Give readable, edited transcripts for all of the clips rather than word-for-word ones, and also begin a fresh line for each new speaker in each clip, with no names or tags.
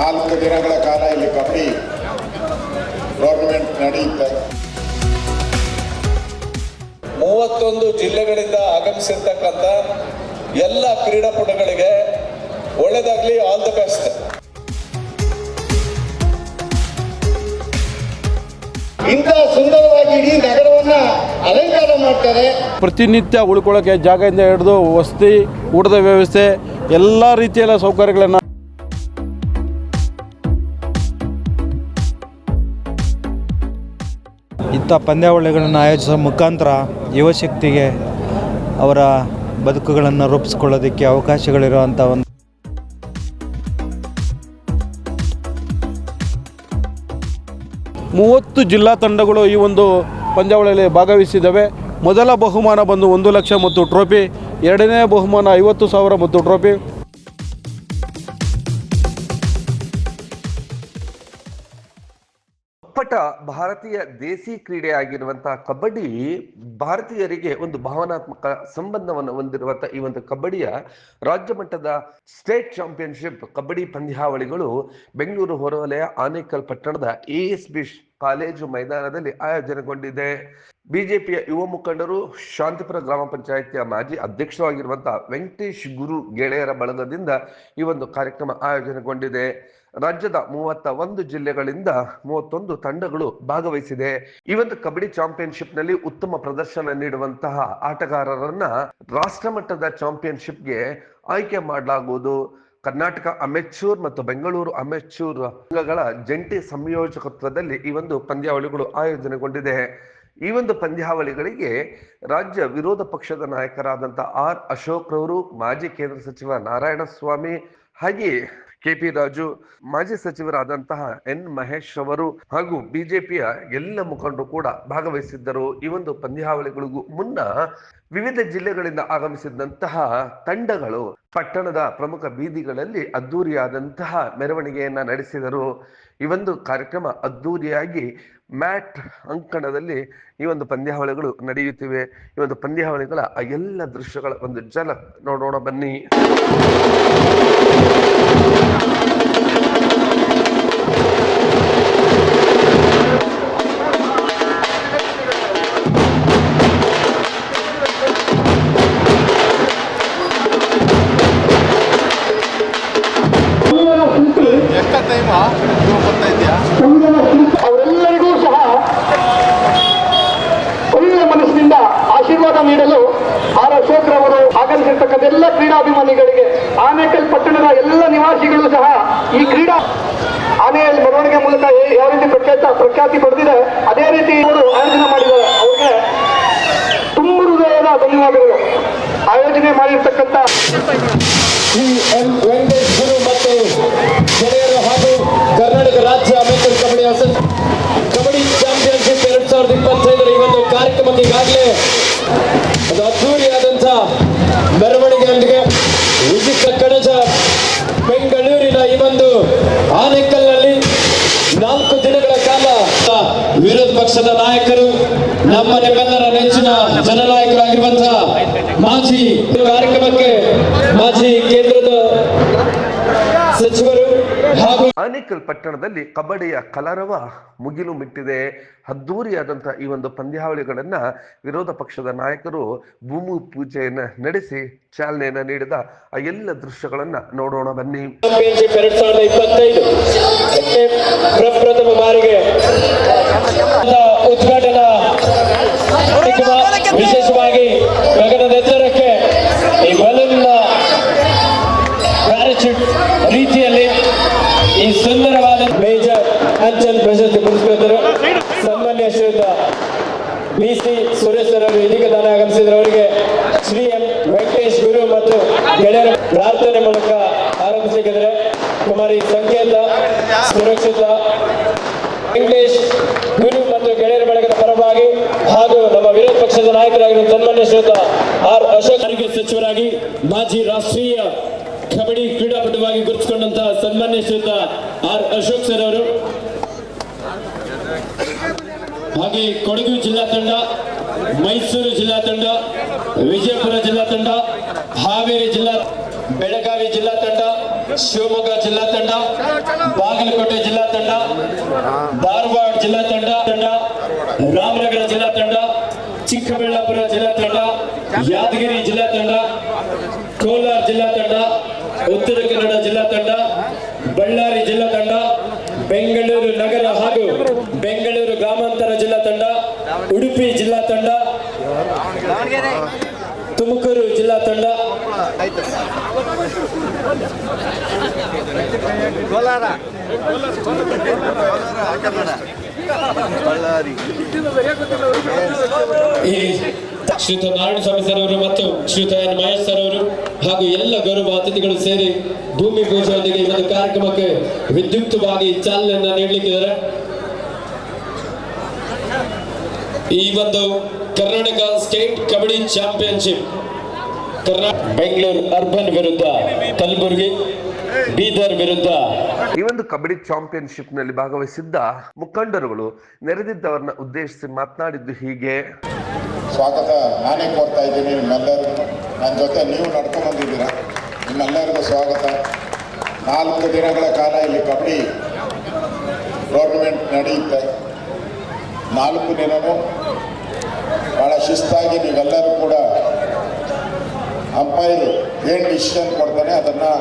4 ದಿನಗಳ ಕಾಲ ಇಲ್ಲಿ ಕಬಡ್ಡಿ ಟೂರ್ನಮೆಂಟ್ ನಡೆಯುತ್ತೆ.
31 ಜಿಲ್ಲೆಗಳಿಂದ ಆಗಮಿಸಿರ್ತಕ್ಕಂಥ ಎಲ್ಲ ಕ್ರೀಡಾಪಟುಗಳಿಗೆ ಒಳ್ಳೆಯದಾಗಲಿ, ಆಲ್ ದ ಬೆಸ್ಟ್.
ಇಂಥ ಸುಂದರವಾಗಿ ಇಡೀ ನಗರವನ್ನ ಅಲಂಕಾರ ಮಾಡ್ತಾರೆ.
ಪ್ರತಿನಿತ್ಯ ಉಳ್ಕೊಳ್ಳೋಕ್ಕೆ ಜಾಗದಿಂದ ಹಿಡಿದು ವಸತಿ, ಊಟದ ವ್ಯವಸ್ಥೆ, ಎಲ್ಲ ರೀತಿಯ ಸೌಕರ್ಯಗಳನ್ನು
ಇಂಥ ಪಂದ್ಯಾವಳಿಗಳನ್ನು ಆಯೋಜಿಸುವ ಮುಖಾಂತರ ಯುವಶಕ್ತಿಗೆ ಅವರ ಬದುಕುಗಳನ್ನು ರೂಪಿಸ್ಕೊಳ್ಳೋದಕ್ಕೆ ಅವಕಾಶಗಳಿರುವಂಥ ಒಂದು
30 ಜಿಲ್ಲಾ ತಂಡಗಳು ಈ ಒಂದು ಪಂದ್ಯಾವಳಿಯಲ್ಲಿ ಭಾಗವಹಿಸಿದ್ದಾವೆ. ಮೊದಲ ಬಹುಮಾನ ಬಂದು 1 ಲಕ್ಷ ಮತ್ತು ಟ್ರೋಫಿ, ಎರಡನೇ ಬಹುಮಾನ 50,000 ಮತ್ತು ಟ್ರೋಫಿ.
ಅಪ್ಪಟ ಭಾರತೀಯ ದೇಸಿ ಕ್ರೀಡೆ ಆಗಿರುವಂತಹ ಕಬಡ್ಡಿ ಭಾರತೀಯರಿಗೆ ಒಂದು ಭಾವನಾತ್ಮಕ ಸಂಬಂಧವನ್ನು ಹೊಂದಿರುವಂತಹ ಈ ಒಂದು ಕಬಡ್ಡಿಯ ರಾಜ್ಯ ಮಟ್ಟದ ಸ್ಟೇಟ್ ಚಾಂಪಿಯನ್ಶಿಪ್ ಕಬಡ್ಡಿ ಪಂದ್ಯಾವಳಿಗಳು ಬೆಂಗಳೂರು ಹೊರವಲಯ ಆನೇಕಲ್ ಪಟ್ಟಣದ ASB ಕಾಲೇಜು ಮೈದಾನದಲ್ಲಿ ಆಯೋಜನೆಗೊಂಡಿದೆ. ಬಿಜೆಪಿಯ ಯುವ ಮುಖಂಡರು, ಶಾಂತಿಪುರ ಗ್ರಾಮ ಪಂಚಾಯಿತಿಯ ಮಾಜಿ ಅಧ್ಯಕ್ಷರಾಗಿರುವಂತಹ ವೆಂಕಟೇಶ್ ಗುರು ಗೆಳೆಯರ ಬಳಗದಿಂದ ಈ ಒಂದು ಕಾರ್ಯಕ್ರಮ ಆಯೋಜನೆಗೊಂಡಿದೆ. ರಾಜ್ಯದ 31 ಜಿಲ್ಲೆಗಳಿಂದ 31 ತಂಡಗಳು ಭಾಗವಹಿಸಿದೆ. ಈ ಒಂದು ಕಬಡ್ಡಿ ಚಾಂಪಿಯನ್ಶಿಪ್ ನಲ್ಲಿ ಉತ್ತಮ ಪ್ರದರ್ಶನ ನೀಡುವಂತಹ ಆಟಗಾರರನ್ನ ರಾಷ್ಟ್ರ ಮಟ್ಟದ ಚಾಂಪಿಯನ್ಶಿಪ್ಗೆ ಆಯ್ಕೆ ಮಾಡಲಾಗುವುದು. ಕರ್ನಾಟಕ ಅಮೆಚೂರ್ ಮತ್ತು ಬೆಂಗಳೂರು ಅಮೆಚೂರ್ ಸಂಘಗಳ ಜಂಟಿ ಸಂಯೋಜಕತ್ವದಲ್ಲಿ ಈ ಒಂದು ಪಂದ್ಯಾವಳಿಗಳು ಆಯೋಜನೆಗೊಂಡಿದೆ. ಈ ಒಂದು ಪಂದ್ಯಾವಳಿಗಳಿಗೆ ರಾಜ್ಯ ವಿರೋಧ ಪಕ್ಷದ ನಾಯಕರಾದಂಥ R. ಅಶೋಕ್ ರವರು, ಮಾಜಿ ಕೇಂದ್ರ ಸಚಿವ ನಾರಾಯಣಸ್ವಾಮಿ, ಹಾಗೆ KP ರಾಜು, ಮಾಜಿ ಸಚಿವರಾದಂತಹ N. ಮಹೇಶ್ ಅವರು ಹಾಗೂ ಬಿಜೆಪಿಯ ಎಲ್ಲ ಮುಖಂಡರು ಕೂಡ ಭಾಗವಹಿಸಿದ್ದರು. ಈ ಒಂದು ಪಂದ್ಯಾವಳಿಗಳಿಗೂ ಮುನ್ನ ವಿವಿಧ ಜಿಲ್ಲೆಗಳಿಂದ ಆಗಮಿಸಿದಂತಹ ತಂಡಗಳು ಪಟ್ಟಣದ ಪ್ರಮುಖ ಬೀದಿಗಳಲ್ಲಿ ಅದ್ದೂರಿಯಾದಂತಹ ಮೆರವಣಿಗೆಯನ್ನ ನಡೆಸಿದರು. ಈ ಒಂದು ಕಾರ್ಯಕ್ರಮ ಅದ್ದೂರಿಯಾಗಿ ಮ್ಯಾಟ್ ಅಂಕಣದಲ್ಲಿ ಈ ಒಂದು ಪಂದ್ಯಾವಳಿಗಳು ನಡೆಯುತ್ತಿವೆ. ಈ ಒಂದು ಪಂದ್ಯಾವಳಿಗಳ ಆ ಎಲ್ಲ ದೃಶ್ಯಗಳ ಒಂದು ಝಲಕ್ ನೋಡೋಣ ಬನ್ನಿ.
ಅವರೆಲ್ಲರಿಗೂ ಸಹ ಒಳ್ಳೆಯ ಮನಸ್ಸಿನಿಂದ ಆಶೀರ್ವಾದ ನೀಡಲು R. ಅಶೋಕ್ ರವರು ಆಗಮಿಸಿರ್ತಕ್ಕಂಥ ಎಲ್ಲ ಕ್ರೀಡಾಭಿಮಾನಿಗಳಿಗೆ, ಆನೇಕಲ್ ಪಟ್ಟಣದ ಎಲ್ಲ ನಿವಾಸಿಗಳು ಸಹ ಈ ಕ್ರೀಡಾ ಆನೆಯಲ್ಲಿ ಮೆರವಣಿಗೆ ಮೂಲಕ ಯಾವ ರೀತಿ ಪ್ರಖ್ಯಾತಿ ಪಡೆದಿದೆ ಅದೇ ರೀತಿ ಅವರು ಆಯೋಜನೆ ಮಾಡಿದ್ದಾರೆ. ಅವರಿಗೆ ತುಂಬ ಹೃದಯದ ಧನ್ಯವಾದಗಳು. ಆಯೋಜನೆ ಮಾಡಿರ್ತಕ್ಕಂಥ
ವೆಂಕಟೇಶ್ ಗುರು ಮತ್ತು ಗೆಳೆಯರು ಹಾಗೂ ಕರ್ನಾಟಕ ರಾಜ್ಯ ಅಮೆಚೂರ್ ಕಬಡ್ಡಿ ಚಾಂಪಿಯನ್ಶಿಪ್ 2025 ಈ ಒಂದು ಕಾರ್ಯಕ್ರಮಕ್ಕೆ ಈಗಾಗಲೇ ಒಂದು ಅದ್ದೂರಿಯಾದಂಥ ಮೆರವಣಿಗೆಯೊಂದಿಗೆ ವಿಚಿತ್ರ ಕಣಜ ಬೆಂಗಳೂರಿನ ಈ ಒಂದು ಆನೇಕಲ್ನಲ್ಲಿ 4 ದಿನಗಳ ಕಾಲ ವಿರೋಧ ಪಕ್ಷದ ನಾಯಕರು, ನಮ್ಮ ನಿಮ್ಮೆಲ್ಲರ ನೆಚ್ಚಿನ ಜನನಾಯಕರಾಗಿರುವಂತಹ ಮಾಜಿ ಕಾರ್ಯಕ್ರಮಕ್ಕೆ ಮಾಜಿ ಕೇಂದ್ರದ ಸಚಿವರು ಹಾಗೂ
ಆನೇಕಲ್ ಪಟ್ಟಣದಲ್ಲಿ ಕಬಡ್ಡಿಯ ಕಲರವ ಮುಗಿಲು ಮಿಟ್ಟಿದೆ. ಅದ್ದೂರಿಯಾದಂತಹ ಈ ಒಂದು ಪಂದ್ಯಾವಳಿಗಳನ್ನ ವಿರೋಧ ಪಕ್ಷದ ನಾಯಕರು ಭೂಮಿ ಪೂಜೆಯನ್ನ ನಡೆಸಿ ಚಾಲನೆಯನ್ನ ನೀಡಿದ ಆ ಎಲ್ಲ ದೃಶ್ಯಗಳನ್ನ ನೋಡೋಣ ಬನ್ನಿ.
2025 ಪ್ರಪ್ರಥಮ ಬಾರಿಗೆ ಉದ್ಘಾಟನಾ ವಿಶೇಷವಾಗಿ ಗಗನದ ಎತ್ತರಕ್ಕೆ ಈ ಬಲೂನ್ನ ಪ್ಯಾರಾಚೂಟ್ ರೀತಿಯಲ್ಲಿ ಈ ಸುಂದರವಾದ ಮೇಜರ್ ಅಂಚಲ್ ಪ್ರಶಸ್ತಿ ಪುರಸ್ಕೃತರು ಸನ್ಮಾನ್ಯ ಶ್ರೀಯುತ BC ಸುರೇಶ್ ಅವರು ಇದೀಗ ತಾನೇ ಆಗಮಿಸಿದ್ರು. ಅವರಿಗೆ ಶ್ರೀ M. ವೆಂಕಟೇಶ್ ಗುರು ಮತ್ತು ಗೆಳೆಯರ ಪ್ರಾರ್ಥನೆ ಮೂಲಕ ಆರಂಭಿಸಲಿಕ್ಕಿದ್ರೆ ಕುಮಾರಿ ಸಂಕೇತ ಸುರಕ್ಷಿತ ವೆಂಕಟೇಶ್ ಗುರು ಮತ್ತು ಗೆಳೆಯರ ಬಳಗದ ಪರವಾಗಿ ಹಾಗೂ ನಮ್ಮ ವಿರೋಧ ಪಕ್ಷದ ನಾಯಕರಾಗಿರುವ ಸನ್ಮಾನ್ಯ ಶ್ರೀಯುತ R. ಅಶೋಕ್ ಆರೋಗ್ಯ ಸಚಿವರಾಗಿ ಮಾಜಿ ರಾಷ್ಟ್ರೀಯ ಕಬಡ್ಡಿ ಕ್ರೀಡಾಪಟುವಾಗಿ ಗುರುತಿಸಿಕೊಂಡಂತಹ ಸನ್ಮಾನ್ಯ ಶ್ರೀಯುತ R. ಅಶೋಕ್ ಸರ್ ಅವರು, ಹಾಗೆ ಕೊಡಗು ಜಿಲ್ಲಾ ತಂಡ, ಮೈಸೂರು ಜಿಲ್ಲಾ ತಂಡ, ವಿಜಯಪುರ ಜಿಲ್ಲಾ ತಂಡ, ಹಾವೇರಿ ಜಿಲ್ಲಾ, ಬೆಳಗಾವಿ ಜಿಲ್ಲಾ ತಂಡ, ಶಿವಮೊಗ್ಗ ಜಿಲ್ಲಾ ತಂಡ, ಬಾಗಲಕೋಟೆ ಜಿಲ್ಲಾ ತಂಡ, ಧಾರವಾಡ ಜಿಲ್ಲಾ ತಂಡ, ರಾಮನಗರ ಜಿಲ್ಲಾ ತಂಡ, ಚಿಕ್ಕಬಳ್ಳಾಪುರ ಜಿಲ್ಲಾ ತಂಡ, ಯಾದಗಿರಿ ಜಿಲ್ಲಾ ತಂಡ, ಕೋಲಾರ ಜಿಲ್ಲಾ ತಂಡ, ಉತ್ತರ ಕನ್ನಡ ಜಿಲ್ಲಾ ತಂಡ, ಬಳ್ಳಾರಿ ಜಿಲ್ಲಾ ತಂಡ, ಬೆಂಗಳೂರು ನಗರ ಹಾಗೂ ಬೆಂಗಳೂರು ಗ್ರಾಮಾಂತರ ಜಿಲ್ಲಾ ತಂಡ, ಉಡುಪಿ ಜಿಲ್ಲಾ ತಂಡ, ತುಮಕೂರು ಜಿಲ್ಲಾ ತಂಡ, ಈ ಶ್ರೀಯುತ ನಾರಾಯಣ ಸ್ವಾಮಿ ಸರ್ ಅವರು ಮತ್ತು ಶ್ರೀಯುತ ಎನ್ ಮಹೇಶ್ ಸರ್ ಅವರು ಹಾಗೂ ಎಲ್ಲ ಗೌರವ ಅತಿಥಿಗಳು ಸೇರಿ ಭೂಮಿ ಪೂಜೆಯೊಂದಿಗೆ ಈ ಒಂದು ಕಾರ್ಯಕ್ರಮಕ್ಕೆ ವಿದ್ಯುಕ್ತವಾಗಿ ಚಾಲನೆಯನ್ನ ನೀಡಲಿಕ್ಕಿದ್ದಾರೆ. ಈ ಒಂದು Karnataka state kabaddi championship Bengaluru urban ವಿರುದ್ಧ ಕಲಬುರಗಿ, ಬೀದರ್ ವಿರುದ್ಧ
ಈ ಒಂದು ಕಬಡ್ಡಿ ಚಾಂಪಿಯನ್ಶಿಪ್ ನಲ್ಲಿ ಭಾಗವಹಿಸಿದ್ದ ಮುಖಂಡರುಗಳು ನೆರೆದಿದ್ದವರನ್ನ ಉದ್ದೇಶಿಸಿ ಮಾತನಾಡಿದ್ದು ಹೀಗೆ.
ಸ್ವಾಗತ ನಾನೇ ಕೋರ್ತಾ ಇದ್ದೀನಿ ನಿಮ್ಮೆಲ್ಲರಿಗೂ. ನನ್ನ ಜೊತೆ ನೀವು ನಡ್ಕೊಂಡು ಬಂದಿದ್ದೀರಾ. ನಿಮ್ಮೆಲ್ಲರಿಗೂ ಸ್ವಾಗತ. 4 ದಿನಗಳ ಕಾಲ ಇಲ್ಲಿ ಕಬಡ್ಡಿ ಟೂರ್ನಮೆಂಟ್ ನಡೆಯುತ್ತೆ. 4 ದಿನವೂ ಭಾಳ ಶಿಸ್ತಾಗಿ ನೀವೆಲ್ಲರೂ ಕೂಡ ಅಂಪೈರು ಏನು ಡಿಸಿಷನ್ ಕೊಡ್ತಾನೆ ಅದನ್ನು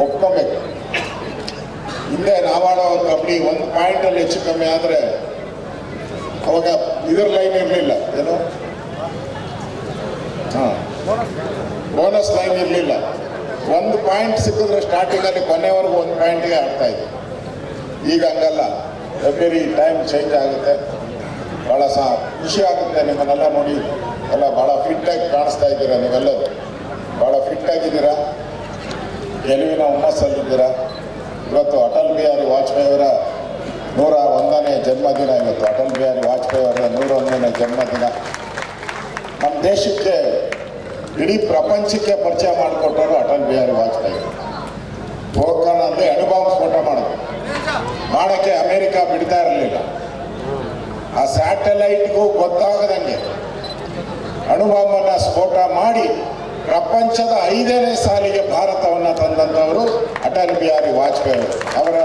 ಒಪ್ಕೊಬೇಕು. ಹಿಂದೆ ನಾವಾಡೋ ಕಬಡ್ಡಿ 1 ಪಾಯಿಂಟಲ್ಲಿ ಹೆಚ್ಚು ಕಮ್ಮಿ ಆದರೆ ಅವಾಗ ಇದ್ರ ಲೈನ್ ಇರಲಿಲ್ಲ, ಏನು ಬೋನಸ್ ಲೈನ್ ಇರಲಿಲ್ಲ. 1 ಪಾಯಿಂಟ್ ಸಿಕ್ಕಿದ್ರೆ ಸ್ಟಾರ್ಟಿಂಗಲ್ಲಿ ಕೊನೆವರೆಗೂ 1 ಪಾಯಿಂಟ್ಗೆ ಆಡ್ತಾ ಇದ್ವಿ. ಈಗ ಹಂಗಲ್ಲ, ಎವ್ರಿ ಟೈಮ್ ಚೇಂಜ್ ಆಗುತ್ತೆ. ಭಾಳ ಖುಷಿ ಆಗುತ್ತೆ ನಿಮ್ಮನ್ನೆಲ್ಲ ನೋಡಿ. ಎಲ್ಲ ಭಾಳ ಫಿಟ್ಟಾಗಿ ಕಾಣಿಸ್ತಾ ಇದ್ದೀರಾ, ನೀವೆಲ್ಲರೂ ಭಾಳ ಫಿಟ್ಟಾಗಿದ್ದೀರಾ, ಗೆಲುವಿನ ಹುಮ್ಮಸ್ಸಲ್ಲಿದ್ದೀರಾ. ಇವತ್ತು ಅಟಲ್ ಬಿಹಾರಿ ವಾಜಪೇಯಿ ಅವರ 101ನೇ ಜನ್ಮದಿನ. ಇವತ್ತು ಅಟಲ್ ಬಿಹಾರಿ ವಾಜಪೇಯಿ ಅವರ 101ನೇ ಜನ್ಮದಿನ. ನಮ್ಮ ದೇಶಕ್ಕೆ, ಇಡೀ ಪ್ರಪಂಚಕ್ಕೆ ಪರಿಚಯ ಮಾಡಿಕೊಟ್ಟರು ಅಟಲ್ ಬಿಹಾರಿ ವಾಜಪೇಯಿ. ಹೋಗೋಣ ಅಂದರೆ ಅಣುಬಾಂಬ್ ಸ್ಫೋಟ ಮಾಡೋದು, ಮಾಡೋಕ್ಕೆ ಅಮೇರಿಕ ಬಿಡ್ತಾ ಇರಲಿಲ್ಲ. ಆ ಸ್ಯಾಟಲೈಟ್ಗೂ ಗೊತ್ತಾಗದಂಗೆ ಅಣುಬಾಂಬನ್ನು ಸ್ಫೋಟ ಮಾಡಿ ಪ್ರಪಂಚದ 5ನೇ ಸಾಲಿಗೆ ಭಾರತವನ್ನು ತಂದಂಥವರು ಅಟಲ್ ಬಿಹಾರಿ ವಾಜಪೇಯಿ ಅವರ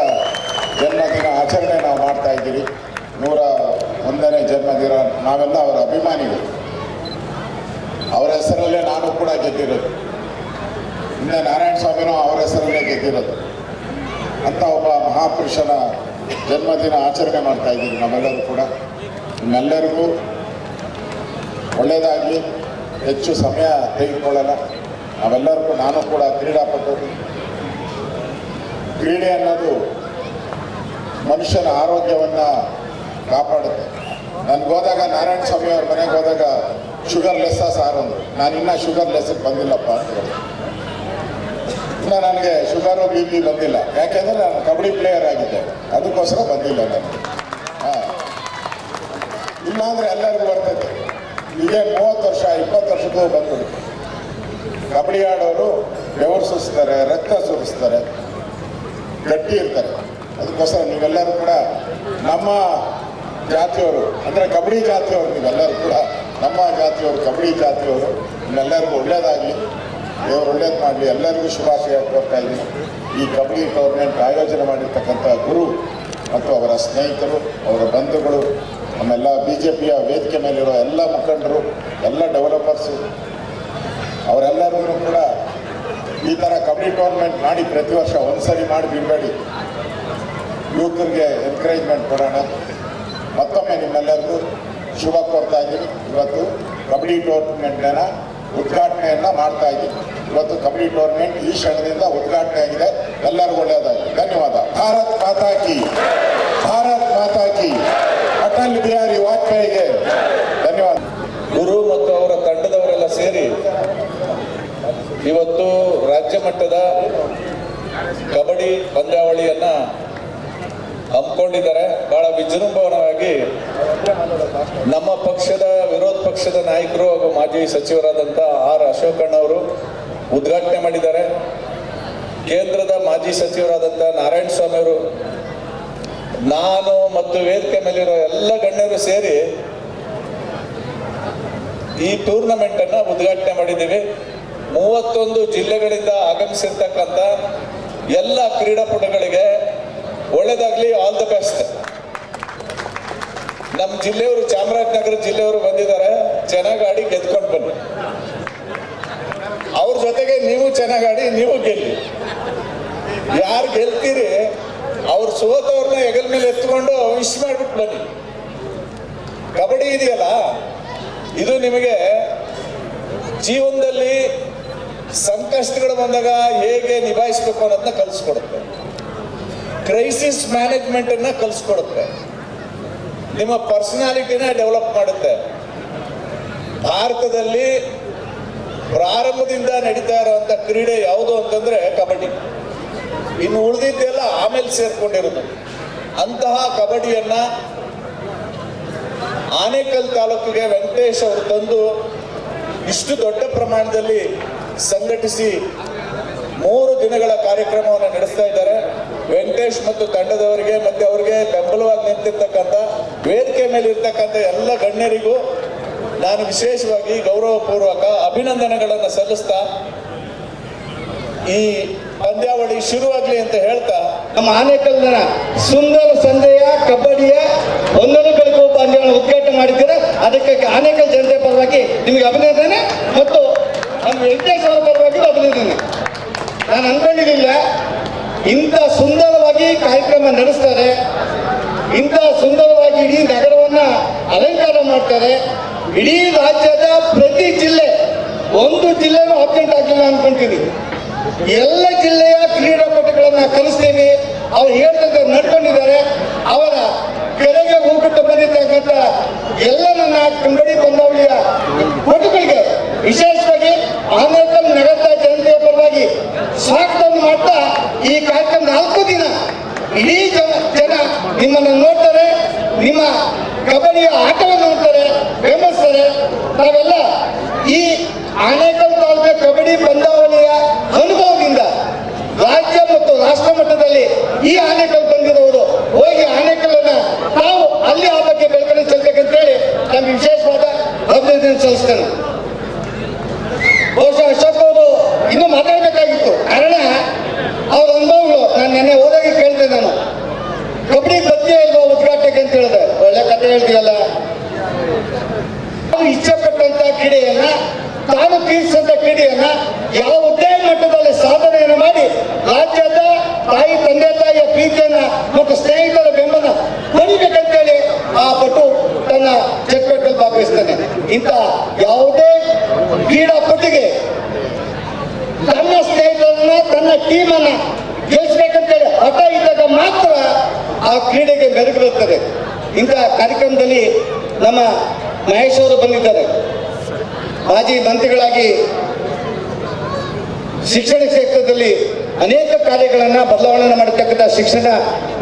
ಜನ್ಮದಿನ ಆಚರಣೆ ನಾವು ಮಾಡ್ತಾ ಇದ್ದೀವಿ. 101ನೇ ಜನ್ಮದಿನ. ನಾವೆಲ್ಲ ಅವರ ಅಭಿಮಾನಿಗಳು. ಅವರ ಹೆಸರಲ್ಲೇ ನಾನು ಕೂಡ ಗೆದ್ದಿರೋದು. ಹಿಂದೆ ನಾರಾಯಣ ಸ್ವಾಮಿನೂ ಅವರ ಹೆಸರಲ್ಲೇ ಗೆದ್ದಿರೋದು. ಅಂಥ ಒಬ್ಬ ಮಹಾಪುರುಷನ ಜನ್ಮದಿನ ಆಚರಣೆ ಮಾಡ್ತಾ ಇದ್ದೀವಿ ನಾವೆಲ್ಲರೂ ಕೂಡ. ನಿಮ್ಮೆಲ್ಲರಿಗೂ ಒಳ್ಳೆಯದಾಗಲಿ. ಹೆಚ್ಚು ಸಮಯ ತೆಗೆದುಕೊಳ್ಳಲ್ಲ. ನಾವೆಲ್ಲರಿಗೂ, ನಾನು ಕೂಡ ಕ್ರೀಡಾಪಟು. ಕ್ರೀಡೆ ಅನ್ನೋದು ಮನುಷ್ಯನ ಆರೋಗ್ಯವನ್ನು ಕಾಪಾಡುತ್ತೆ. ನನಗೋದಾಗ ನಾರಾಯಣ ಸ್ವಾಮಿ ಅವ್ರ ಮನೆಗೆ ಹೋದಾಗ ಶುಗರ್ ಲೆಸ್ಸ ಸಾರು ಅಂದರು. ನಾನು ಇನ್ನೂ ಶುಗರ್ ಲೆಸ್ಸಿಗೆ ಬಂದಿಲ್ಲಪ್ಪ ಅಂತ ಹೇಳಿದೆ. ಇನ್ನು ನನಗೆ ಶುಗರು ಬಿ ಪಿ ಬಂದಿಲ್ಲ, ಯಾಕೆಂದರೆ ನಾನು ಕಬಡ್ಡಿ ಪ್ಲೇಯರ್ ಆಗಿದ್ದೆ, ಅದಕ್ಕೋಸ್ಕರ ಬಂದಿಲ್ಲ ನನಗೆ. ಇಲ್ಲಾಂದರೆ ಎಲ್ಲರಿಗೂ ಬರ್ತೈತೆ. ಹೀಗೆ 30 ವರ್ಷ 20 ವರ್ಷಕ್ಕೂ ಬಂದ್ಬಿಡುತ್ತೆ. ಕಬಡ್ಡಿ ಆಡೋರು ಬೆವರು ಸುರಿಸ್ತಾರೆ, ರಕ್ತ ಸುರಿಸ್ತಾರೆ, ಗಟ್ಟಿ ಇರ್ತಾರೆ. ಅದಕ್ಕೋಸ್ಕರ ನೀವೆಲ್ಲರೂ ಕೂಡ ನಮ್ಮ ಜಾತಿಯವರು, ಅಂದರೆ ಕಬಡ್ಡಿ ಜಾತಿಯವರು, ನೀವೆಲ್ಲರೂ ಕೂಡ ನಮ್ಮ ಜಾತಿಯವರು, ಕಬಡ್ಡಿ ಜಾತಿಯವರು. ನಿಮ್ಮೆಲ್ಲರಿಗೂ ಒಳ್ಳೆಯದಾಗಲಿ, ದೇವರು ಒಳ್ಳೇದು ಮಾಡಲಿ. ಎಲ್ಲರಿಗೂ ಶುಭಾಶಯ ಕೋರ್ತಾ ಇದ್ದೀನಿ. ಈ ಕಬಡ್ಡಿ ಟೂರ್ನಮೆಂಟ್ ಆಯೋಜನೆ ಮಾಡಿರ್ತಕ್ಕಂಥ ಗುರು ಮತ್ತು ಅವರ ಸ್ನೇಹಿತರು, ಅವರ ಬಂಧುಗಳು, ನಮ್ಮೆಲ್ಲ BJPಯ ವೇದಿಕೆ ಮೇಲಿರೋ ಎಲ್ಲ ಮುಖಂಡರು, ಎಲ್ಲ ಡೆವಲಪರ್ಸು, ಅವರೆಲ್ಲರಿಗೂ ಕೂಡ ಈ ಥರ ಕಬಡ್ಡಿ ಟೂರ್ನಮೆಂಟ್ ಮಾಡಿ ಪ್ರತಿ ವರ್ಷ ಒಂದ್ಸರಿ ಮಾಡಿ ಬಿಡಬೇಡಿ. ಯುವಕರಿಗೆ ಎನ್ಕರೇಜ್ಮೆಂಟ್ ಕೊಡೋಣ. ಮತ್ತೊಮ್ಮೆ ನಿಮ್ಮೆಲ್ಲರಿಗೂ ಶುಭ ಕೋರ್ತಾ ಇದ್ದೀನಿ. ಇವತ್ತು ಕಬಡ್ಡಿ ಟೂರ್ನಮೆಂಟ್ನ ಉದ್ಘಾಟನೆಯನ್ನು ಮಾಡ್ತಾ ಇದ್ದೀನಿ. ಇವತ್ತು ಕಬಡ್ಡಿ ಟೂರ್ನಮೆಂಟ್ ಈ ಕ್ಷಣದಿಂದ ಉದ್ಘಾಟನೆ ಆಗಿದೆ. ಎಲ್ಲರಿಗೂ ಒಳ್ಳೆಯದಾಗಿ. ಧನ್ಯವಾದ. ಭಾರತ್ ಮಾತಾ ಕಿ, ಭಾರತ್ ಮಾತಾ ಕಿ. ಅಟಲ್ ಬಿಹಾರಿ ವಾಜಪೇಯಿಗೆ ಧನ್ಯವಾದ.
ಗುರು ಮತ್ತು ಅವರ ತಂಡದವರೆಲ್ಲ ಸೇರಿ ಇವತ್ತು ರಾಜ್ಯ ಮಟ್ಟದ ಕಬಡ್ಡಿ ಪಂದ್ಯಾವಳಿಯನ್ನ ಹಮ್ಮಿಕೊಂಡಿದ್ದಾರೆ. ಬಹಳ ವಿಜೃಂಭಣವಾಗಿ ನಮ್ಮ ಪಕ್ಷದ, ವಿರೋಧ ಪಕ್ಷದ ನಾಯಕರು ಹಾಗೂ ಮಾಜಿ ಸಚಿವರಾದಂಥ ಆರ್ ಅಶೋಕಣ್ಣ ಅವರು ಉದ್ಘಾಟನೆ ಮಾಡಿದ್ದಾರೆ. ಕೇಂದ್ರದ ಮಾಜಿ ಸಚಿವರಾದಂಥ ನಾರಾಯಣ ಸ್ವಾಮಿ ಅವರು, ನಾನು ಮತ್ತು ವೇದಿಕೆ ಮೇಲಿರೋ ಎಲ್ಲ ಗಣ್ಯರು ಸೇರಿ ಈ ಟೂರ್ನಮೆಂಟ್ ಅನ್ನ ಉದ್ಘಾಟನೆ ಮಾಡಿದ್ದೀವಿ. 31 ಜಿಲ್ಲೆಗಳಿಂದ ಆಗಮಿಸಿರ್ತಕ್ಕಂಥ ಎಲ್ಲ ಕ್ರೀಡಾಪಟುಗಳಿಗೆ ಒಳ್ಳೇದಾಗ್ಲಿ, ಆಲ್ ದ ಬೆಸ್ಟ್. ನಮ್ಮ ಜಿಲ್ಲೆಯವರು, ಚಾಮರಾಜನಗರ ಜಿಲ್ಲೆಯವರು ಬಂದಿದ್ದಾರೆ, ಚೆನ್ನಾಗಿ ಆಡಿ ಗೆದ್ಕೊಂಡು ಬನ್ನಿ. ಅವ್ರ ಜೊತೆಗೆ ನೀವು ಚೆನ್ನಾಗಿ ಆಡಿ, ನೀವು ಗೆಲ್ಲಿ. ಯಾರು ಗೆಲ್ತೀರಿ ಅವ್ರು ಸೋತವ್ರನ್ನ ಹೆಗಲ ಮೇಲೆ ಎತ್ಕೊಂಡು ವಿಶ್ ಮಾಡ್ಬಿಟ್ಟು ಬನ್ನಿ. ಕಬಡ್ಡಿ ಇದೆಯಲ್ಲ, ಇದು ನಿಮಗೆ ಜೀವನದಲ್ಲಿ ಸಂಕಷ್ಟಗಳು ಬಂದಾಗ ಹೇಗೆ ನಿಭಾಯಿಸಬೇಕು ಅನ್ನೋದನ್ನ ಕಲಿಸ್ಕೊಡುತ್ತೆ. ಕ್ರೈಸಿಸ್ ಮ್ಯಾನೇಜ್ಮೆಂಟ್ ಅನ್ನ ಕಲಿಸ್ಕೊಡುತ್ತೆ. ನಿಮ್ಮ ಪರ್ಸನಾಲಿಟಿನ ಡೆವಲಪ್ ಮಾಡುತ್ತೆ. ಭಾರತದಲ್ಲಿ ಪ್ರಾರಂಭದಿಂದ ನಡೀತಾ ಇರುವಂತ ಕ್ರೀಡೆ ಯಾವುದು ಅಂತಂದ್ರೆ ಕಬಡ್ಡಿ. ಇನ್ನು ಉಳಿದಿದ್ದೆಲ್ಲ ಆಮೇಲೆ ಸೇರ್ಕೊಂಡಿರೋದು. ಅಂತಹ ಕಬಡ್ಡಿಯನ್ನ ಆನೇಕಲ್ ತಾಲೂಕಿಗೆ ವೆಂಕಟೇಶ್ ಅವರು ತಂದು ಇಷ್ಟು ದೊಡ್ಡ ಪ್ರಮಾಣದಲ್ಲಿ ಸಂಘಟಿಸಿ 3 ದಿನಗಳ ಕಾರ್ಯಕ್ರಮವನ್ನು ನಡೆಸ್ತಾ ಇದ್ದಾರೆ. ವೆಂಕಟೇಶ್ ಮತ್ತು ತಂಡದವರಿಗೆ ಮತ್ತೆ ಅವರಿಗೆ ಬೆಂಬಲವಾಗಿ ನಿಂತಿರ್ತಕ್ಕಂಥ ವೇದಿಕೆ ಮೇಲೆ ಇರ್ತಕ್ಕಂಥ ಎಲ್ಲ ಗಣ್ಯರಿಗೂ ನಾನು ವಿಶೇಷವಾಗಿ ಗೌರವಪೂರ್ವಕ ಅಭಿನಂದನೆಗಳನ್ನು ಸಲ್ಲಿಸ್ತಾ ಈ ಪಂದ್ಯಾವಳಿ ಶುರುವಾಗಲಿ ಅಂತ ಹೇಳ್ತಾ,
ನಮ್ಮ ಆನೇಕಲ್ನ ಸುಂದರ ಸಂಜೆಯ ಕಬಡ್ಡಿಯ ಒಂದೊಂದು ಗಳಿಗೂ ಪಂದ್ಯವನ್ನು ಉದ್ಘಾಟನೆ ಮಾಡಿದ್ದೀರಾ. ಅದಕ್ಕೆ ಆನೇಕಲ್ ಜನತೆ ಪರವಾಗಿ ನಿಮಗೆ ಅಭಿನಂದನೆ ಮತ್ತು ನಮ್ಮ ವೆಂಕಟೇಶ್ ಅವರ ಪರವಾಗಿ ಅಭಿನಂದನೆ. ನಾನು ಅನ್ಕೊಂಡಿರಲಿಲ್ಲ ಇಂಥ ಸುಂದರವಾಗಿ ಕಾರ್ಯಕ್ರಮ ನಡೆಸ್ತಾರೆ, ಇಂಥ ಸುಂದರವಾಗಿ ಇಡೀ ನಗರವನ್ನ ಅಲಂಕಾರ ಮಾಡ್ತಾರೆ. ಇಡೀ ರಾಜ್ಯದ ಪ್ರತಿ ಜಿಲ್ಲೆ, ಒಂದು ಜಿಲ್ಲೆನೂ ಅಬ್ಸೆಂಟ್ ಆಗಿಲ್ಲ ಅನ್ಕೊಂತೀನಿ. ಎಲ್ಲ ಜಿಲ್ಲೆಯ ಕ್ರೀಡಾಪಟುಗಳನ್ನ ಕಲಿಸ್ತೀವಿ. ಅವ್ರು ಹೇಳ್ದಂತೆ ನಡ್ಕೊಂಡಿದ್ದಾರೆ. ಅವರ ಕೆರೆಗೆ ಹೋಗ್ಬಿಟ್ಟು ಬಂದಿರ್ತಕ್ಕಂಥ ಎಲ್ಲ ನನ್ನ ಕಬಡ್ಡಿ ಪಂದ್ಯಾವಳಿಯ ಪಟುಗಳಿಗೆ ವಿಶೇಷವಾಗಿ ಆನೇಕಲ್ ನಗರದ ಜನತೆಯ ಪರವಾಗಿ ಸ್ವಾಗತವನ್ನು ಮಾಡ್ತಾ, ಈ ಕಾರ್ಯಕ್ರಮ 4 ದಿನ ಇಡೀ ಜನ ನಿಮ್ಮನ್ನು ನೋಡ್ತಾರೆ, ನಿಮ್ಮ ಕಬಡ್ಡಿಯ ಆಟವನ್ನು ನೋಡ್ತಾರೆ, ಬೆಂಬಲಿಸ್ತಾರೆ. ನಾವೆಲ್ಲ ಈ ಆನೇಕಲ್ ತಾಲೂಕಿನ ಕಬಡ್ಡಿ ಪಂದ್ಯಾವಳಿಯ ಅನುಭವದಿಂದ ರಾಜ್ಯ ಮತ್ತು ರಾಷ್ಟ್ರ ಮಟ್ಟದಲ್ಲಿ ಈ ಆನೇಕಲ್ ಬಂದಿರೋರು ಹೋಗಿ ಆನೇಕಲ್ಲನ್ನ ನಾವು ಅಲ್ಲಿ ಆ ಬಗ್ಗೆ ಬೆಳಕನ್ನು ಚೆಲ್ಬೇಕಂತೇಳಿ ನಮ್ಗೆ ವಿಶೇಷವಾದ ಅಭಿನಂದನೆ ಸಲ್ಲಿಸ್ತೇನೆ. ಬಹುಶಃ ಅಶೋಕ್ ಅವರು ಇನ್ನೂ ಮಾತಾಡಬೇಕಾಗಿತ್ತು, ಕಾರಣ ಅವ್ರ ಅನುಭವಗಳು ನಾನು ನೆನ್ನೆ ಹೋದಾಗ ಕೇಳ್ತೇನೆ. ನಾನು ಕಬಡ್ಡಿ ಬದ್ದೆ ಇಲ್ವಾ ಉದ್ಘಾಟನೆಗೆ ಅಂತ ಹೇಳಿದೆ. ಒಳ್ಳೆ ಕಥೆ ಹೇಳ್ತೀವಲ್ಲ. ತಾನು ಇಷ್ಟಪಟ್ಟಂತ ಕ್ರೀಡೆಯನ್ನ, ತಾನು ತೀರಿಸಿದಂತ ಕ್ರೀಡೆಯನ್ನ ಯಾವುದೇ ಮಟ್ಟದಲ್ಲಿ ಸಾಧನೆಯನ್ನು ಮಾಡಿ ರಾಜ್ಯದ ತಾಯಿ ತಂದೆ ತಾಯಿಯ ಪ್ರೀತಿಯನ್ನ ಮತ್ತು ಸ್ನೇಹಿತರ ಬೆಂಬಲ ಪಡಿಬೇಕಂತೇಳಿ ಆ ಪಟು ತನ್ನ ಚಟುವಟಿಕೆಯಲ್ಲಿ ಭಾಗವಹಿಸ್ತಾನೆ. ಇಂಥ ಯಾವುದೇ ಕ್ರೀಡಾಪಟುಗೆ ತನ್ನ ಸ್ನೇಹಿತರನ್ನ, ತನ್ನ ಟೀಮನ್ನ ಗೆಲ್ಲಿಸ್ಬೇಕಂತೇಳಿ ಹಠ ಇದ್ದಾಗ ಮಾತ್ರ ಆ ಕ್ರೀಡೆಗೆ ಮೆರುಗಿರುತ್ತದೆ. ಇಂಥ ಕಾರ್ಯಕ್ರಮದಲ್ಲಿ ನಮ್ಮ ಮಹೇಶ್ ಅವರು ಬಂದಿದ್ದಾರೆ. ಮಾಜಿ ಮಂತ್ರಿಗಳಾಗಿ ಶಿಕ್ಷಣ ಕ್ಷೇತ್ರದಲ್ಲಿ ಅನೇಕ ಕಾರ್ಯಗಳನ್ನ ಬದಲಾವಣೆ ಮಾಡತಕ್ಕಂಥ ಶಿಕ್ಷಣ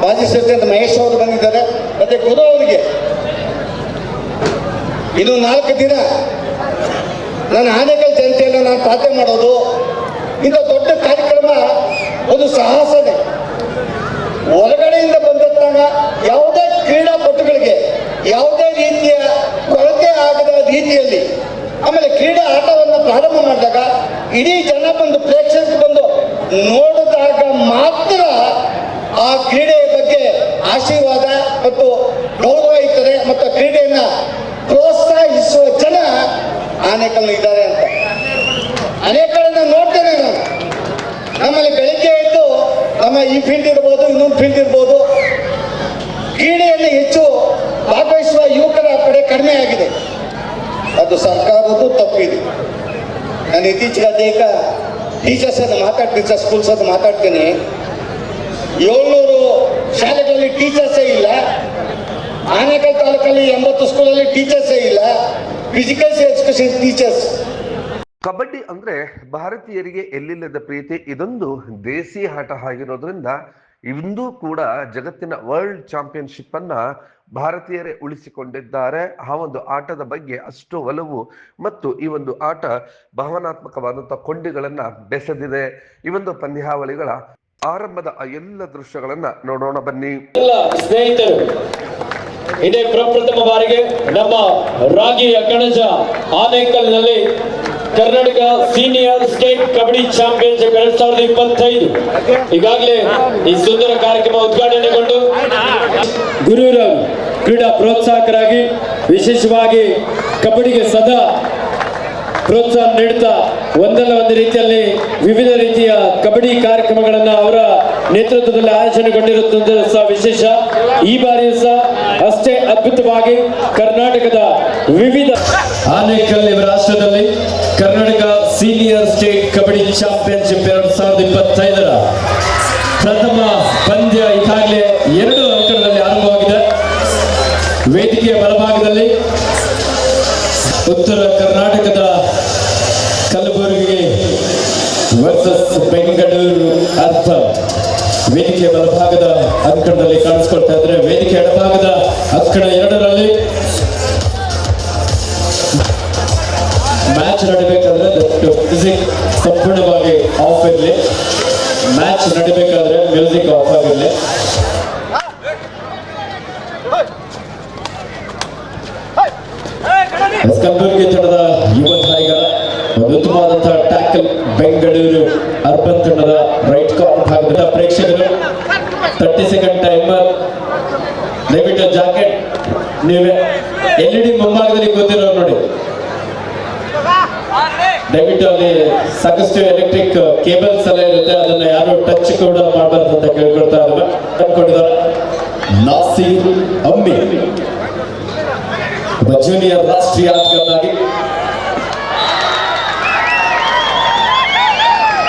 ಮಾಜಿ ಸಚಿವ ಮಹೇಶ್ ಅವರು ಬಂದಿದ್ದಾರೆ. ಮತ್ತೆ ಗುರು ಅವರಿಗೆ ಇನ್ನು 4 ದಿನ ನನ್ನ ಆನೇಕಲ್ ಜನತೆಯನ್ನು ನಾನು ಪ್ರಾರ್ಥನೆ ಮಾಡೋದು, ಇಂಥ ದೊಡ್ಡ ಕಾರ್ಯಕ್ರಮ ಒಂದು ಸಾಹಸನೆ. ಹೊರಗಡೆಯಿಂದ ಬಂದಾಗ ಯಾವುದೇ ಕ್ರೀಡಾಪಟುಗಳಿಗೆ ಯಾವುದೇ ರೀತಿಯ ಕೊರತೆ ಆಗದ ರೀತಿಯಲ್ಲಿ, ಆಮೇಲೆ ಕ್ರೀಡಾ ಆಟವನ್ನು ಪ್ರಾರಂಭ ಮಾಡಿದಾಗ ಇಡೀ ಜನ ಬಂದು ಪ್ರೇಕ್ಷಕರು ಬಂದು ನೋಡಿದಾಗ ಮಾತ್ರ ಆ ಕ್ರೀಡೆಯ ಬಗ್ಗೆ ಆಶೀರ್ವಾದ ಮತ್ತು ಗೌರವ ಇರ್ತದೆ ಮತ್ತು ಕ್ರೀಡೆಯನ್ನ ಪ್ರೋತ್ಸಾಹಿಸುವ ಜನ ಆನೇಕಲ್ ಇದ್ದಾರೆ ಅಂತ ಅನೇಕರನ್ನ ನೋಡ್ತೇನೆ ನಾನು. ನಮ್ಮಲ್ಲಿ ಬೆಳಿಗ್ಗೆ ಎದ್ದು ನಮ್ಮ ಈ ಫೀಲ್ಡ್ ಇರ್ಬೋದು, ಇನ್ನೊಂದು ಫೀಲ್ಡ್ ಇರ್ಬೋದು, ಕ್ರೀಡೆಯಲ್ಲಿ ಹೆಚ್ಚು ಭಾಗವಹಿಸುವ ಯುವಕರ ಕಡೆ ಕಡಿಮೆ ಆಗಿದೆ. ಅದು ಸರ್ಕಾರದ್ದು ತಪ್ಪಿದೆ. ನಾನು ಇತ್ತೀಚೆಗೆ ಅನೇಕ ಟೀಚರ್ಸ್ ಅನ್ನು ಮಾತಾಡ್ತೀನಿ, ಸ್ಕೂಲ್ಸ್ ಅನ್ನು ಮಾತಾಡ್ತೀನಿ. 700 ಶಾಲೆಗಳಲ್ಲಿ ಟೀಚರ್ಸೇ ಇಲ್ಲ. ಆನೇಕಲ್ ತಾಲೂಕಲ್ಲಿ 80 ಸ್ಕೂಲಲ್ಲಿ ಟೀಚರ್ಸೇ ಇಲ್ಲ, ಫಿಸಿಕಲ್ ಎಜುಕೇಶನ್ ಟೀಚರ್ಸ್.
ಕಬಡ್ಡಿ ಅಂದ್ರೆ ಭಾರತೀಯರಿಗೆ ಎಲ್ಲಿಲ್ಲದ ಪ್ರೀತಿ. ಇದೊಂದು ದೇಸಿ ಆಟ ಆಗಿರೋದ್ರಿಂದ ಇಂದು ಕೂಡ ಜಗತ್ತಿನ ವರ್ಲ್ಡ್ ಚಾಂಪಿಯನ್ಶಿಪ್ ಅನ್ನ ಭಾರತೀಯರೇ ಉಳಿಸಿಕೊಂಡಿದ್ದಾರೆ. ಆ ಒಂದು ಆಟದ ಬಗ್ಗೆ ಅಷ್ಟು ಒಲವು ಮತ್ತು ಈ ಒಂದು ಆಟ ಭಾವನಾತ್ಮಕವಾದಂತಹ ಕೊಂಡಿಗಳನ್ನ ಬೆಸೆದಿದೆ. ಈ ಒಂದು ಪಂದ್ಯಾವಳಿಗಳ ಆರಂಭದ ಎಲ್ಲ ದೃಶ್ಯಗಳನ್ನ ನೋಡೋಣ ಬನ್ನಿ.
ಎಲ್ಲ ಸ್ನೇಹಿತರು, ಇದೇ ಪ್ರಪ್ರಥಮ ಬಾರಿಗೆ ನಮ್ಮ ರಾಗಿಯ ಕಣಜ ಆನೇಕಲ್ನಲ್ಲಿ Karnataka senior state kabaddi championship 2025 ಈಗಾಗಲೇ ಈ ಸುಂದರ ಕಾರ್ಯಕ್ರಮ ಉದ್ಘಾಟನೆಗೊಂಡು ಗುರುರವರು ಕ್ರೀಡಾ ಪ್ರೋತ್ಸಾಹಕರಾಗಿ ವಿಶೇಷವಾಗಿ ಕಬಡ್ಡಿಗೆ ಸದಾ ಪ್ರೋತ್ಸಾಹ ನೀಡುತ್ತಾ ಒಂದಲ್ಲ ಒಂದು ರೀತಿಯಲ್ಲಿ ವಿವಿಧ ರೀತಿಯ ಕಬಡ್ಡಿ ಕಾರ್ಯಕ್ರಮಗಳನ್ನು ಅವರ ನೇತೃತ್ವದಲ್ಲಿ ಆಯೋಜನೆಗೊಂಡಿರುತ್ತದೆ ಸಹ ವಿಶೇಷ. ಈ ಬಾರಿಯೂ ಸಹ ಅಷ್ಟೇ ಅದ್ಭುತವಾಗಿ ಕರ್ನಾಟಕದ ವಿವಿಧ ಆನೇಕಲ್ ರಾಷ್ಟ್ರದಲ್ಲಿ Karnataka senior state kabaddi championship 2025 ಪ್ರಥಮ ಪಂದ್ಯ ಈಗಾಗಲೇ 2 ಅಂಕಣದಲ್ಲಿ ಆರಂಭವಾಗಿದೆ. ವೇದಿಕೆಯ ಬಲಭಾಗದಲ್ಲಿ ಉತ್ತರ ಕರ್ನಾಟಕದ ಕಲಬುರಗಿ ವರ್ಸಸ್ ಬೆಂಗಳೂರು ಅರ್ಥ ವೇದಿಕೆ ಬಲಭಾಗದ ಅಂಕಣದಲ್ಲಿ ಕಾಣಿಸ್ಕೊಳ್ತಾ ಇದ್ರೆ, ವೇದಿಕೆ ಎಡಭಾಗದ ಅಂಕಣ 2ರಲ್ಲಿ ಮ್ಯಾಚ್ ನಡಿಬೇಕಾದ್ರೆ ಮ್ಯೂಸಿಕ್ ಸಂಪೂರ್ಣವಾಗಿ ಆಫ್ ಇರಲಿ. ಮ್ಯಾಚ್ ನಡಿಬೇಕಾದ್ರೆ ಮ್ಯೂಸಿಕ್ ಆಫ್ ಆಗಿರಲಿ. ಕಲಬುರಗಿ ತಂಡದ ಯುವ ನಾಯಕ ಒಂದು ಉತ್ತಮವಾದಂತಹ ಟ್ಯಾಕಲ್. ಬೆಂಗಳೂರು ಅರ್ಬನ್ ತಂಡದ ರೈಟ್ ಕಾರ್ನರ್ ಭಾಗದ ಪ್ರೇಕ್ಷಕರು 30 ಸೆಕೆಂಡ್ ಟೈಮರ್. ದಯವಿಟ್ಟು ಜಾಕೆಟ್ ನೀವೇ LED ಮುಂಭಾಗದಲ್ಲಿ ಕೂತಿರೋ ನೋಡಿ. ದಯವಿಟ್ಟು ಅಲ್ಲಿ ಸಾಕಷ್ಟು ಎಲೆಕ್ಟ್ರಿಕ್ ಕೇಬಲ್ಸ್ ಎಲ್ಲ ಇರುತ್ತೆ, ಅದನ್ನ ಯಾರು ಟಚ್ ಕೂಡ ಮಾಡಬಾರ್ದು ಅಂತ ಕೇಳ್ಕೊಳ್ತಾ ಇದ್ದಾರೆ. ಅಂದ್ಕೊಂಡಿದ್ದಾರೆ ನಾಸೀರ್ ಅಮ್ಮಿ ಒಬ್ಬ ಜೂನಿಯರ್ ರಾಷ್ಟ್ರೀಯ ಆಟಗಾರನಾಗಿ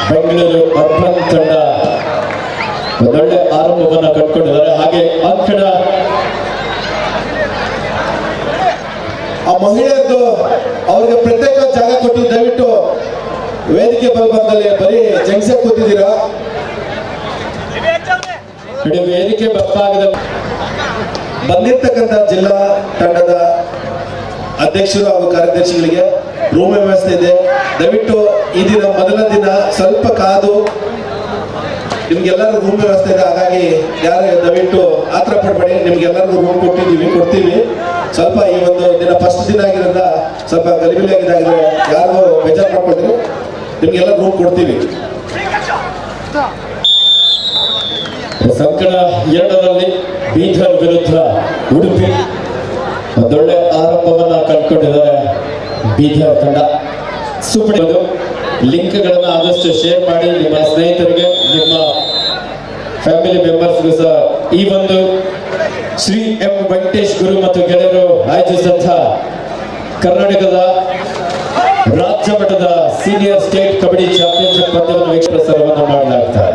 ಬೆಂಗಳೂರು ಅರ್ಬನ್ ತಂಡ ಒಂದೊಳ್ಳೆ ಆರಂಭವನ್ನು ಕಂಡುಕೊಂಡಿದ್ದಾರೆ. ಹಾಗೆ ಅಂಕಣ
ಆ ಮಹಿಳೆಯರದು ಅವ್ರಿಗೆ ಪ್ರತ್ಯೇಕ ಜಾಗ ಕೊಟ್ಟು ದಯವಿಟ್ಟು ವೇದಿಕೆ ಬಲಭಾಗದಲ್ಲಿ ಬರೀ ಜಂಕ್ಸೆ ಕೂತಿದ್ದೀರಾ.
ವೇದಿಕೆ ಬಲಭಾಗದಲ್ಲಿ
ಬಂದಿರ್ತಕ್ಕಂಥ ಜಿಲ್ಲಾ ತಂಡದ ಅಧ್ಯಕ್ಷರು ಹಾಗೂ ಕಾರ್ಯದರ್ಶಿಗಳಿಗೆ ರೂಮ್ ವ್ಯವಸ್ಥೆ ಇದೆ. ದಯವಿಟ್ಟು ಈ ದಿನ ಮೊದಲ ದಿನ ಸ್ವಲ್ಪ ಕಾದು, ನಿಮ್ಗೆಲ್ಲರಿಗೂ ರೂಮ್ ವ್ಯವಸ್ಥೆ ಇದೆ. ಹಾಗಾಗಿ ಯಾರು ದಯವಿಟ್ಟು ಆತರ ಪಡಬೇಡಿ, ನಿಮ್ಗೆಲ್ಲರಿಗೂ ರೂಮ್ ಕೊಡ್ತೀವಿ. ಸ್ವಲ್ಪ ಈ ಒಂದು ದಿನ ಫಸ್ಟ್ ದಿನ ಆಗಿರೋದ್ರಿಂದ ಸ್ವಲ್ಪ ಗಲಿಬಿಲಿ ಆಗಿದ್ರೆ ಯಾರಿಗೂ ಬೇಜಾರು ಮಾಡ್ಕೊಳ್ತೀವಿ, ನಿಮ್ಗೆಲ್ಲ ರೂಮ್ ಕೊಡ್ತೀವಿ.
ಸಂಕಣ 2ರಲ್ಲಿ ಬೀದರ್ ವಿರುದ್ಧ ಉಡುಪಿ ಒಂದೊಳ್ಳೆ ಆರಂಭವನ್ನ ಕಂಡುಕೊಂಡಿದ್ದಾರೆ ಬೀದರ್ ತಂಡ. ಸೂಪರ್. ಲಿಂಕ್ಗಳನ್ನು ಆದಷ್ಟು ಶೇರ್ ಮಾಡಿ ನಿಮ್ಮ ಸ್ನೇಹಿತರಿಗೆ, ನಿಮ್ಮ ಫ್ಯಾಮಿಲಿ ಮೆಂಬರ್ಸ್ಗೂ ಸಹ. ಈ ಒಂದು ಶ್ರೀ ಎಂ ವೆಂಕಟೇಶ್ ಗುರು ಮತ್ತು ಗೆಳೆಯರು ಆಯೋಜಿಸಿದಂಥ ಕರ್ನಾಟಕದ ರಾಜ್ಯ ಮಟ್ಟದ ಸೀನಿಯರ್ ಸ್ಟೇಟ್ ಕಬಡ್ಡಿ ಚಾಂಪಿಯನ್ಶಿಪ್ ಪಂದ್ಯವನ್ನು ವೀಕ್ಷಿಸವನ್ನು ಮಾಡಲಾಗುತ್ತದೆ.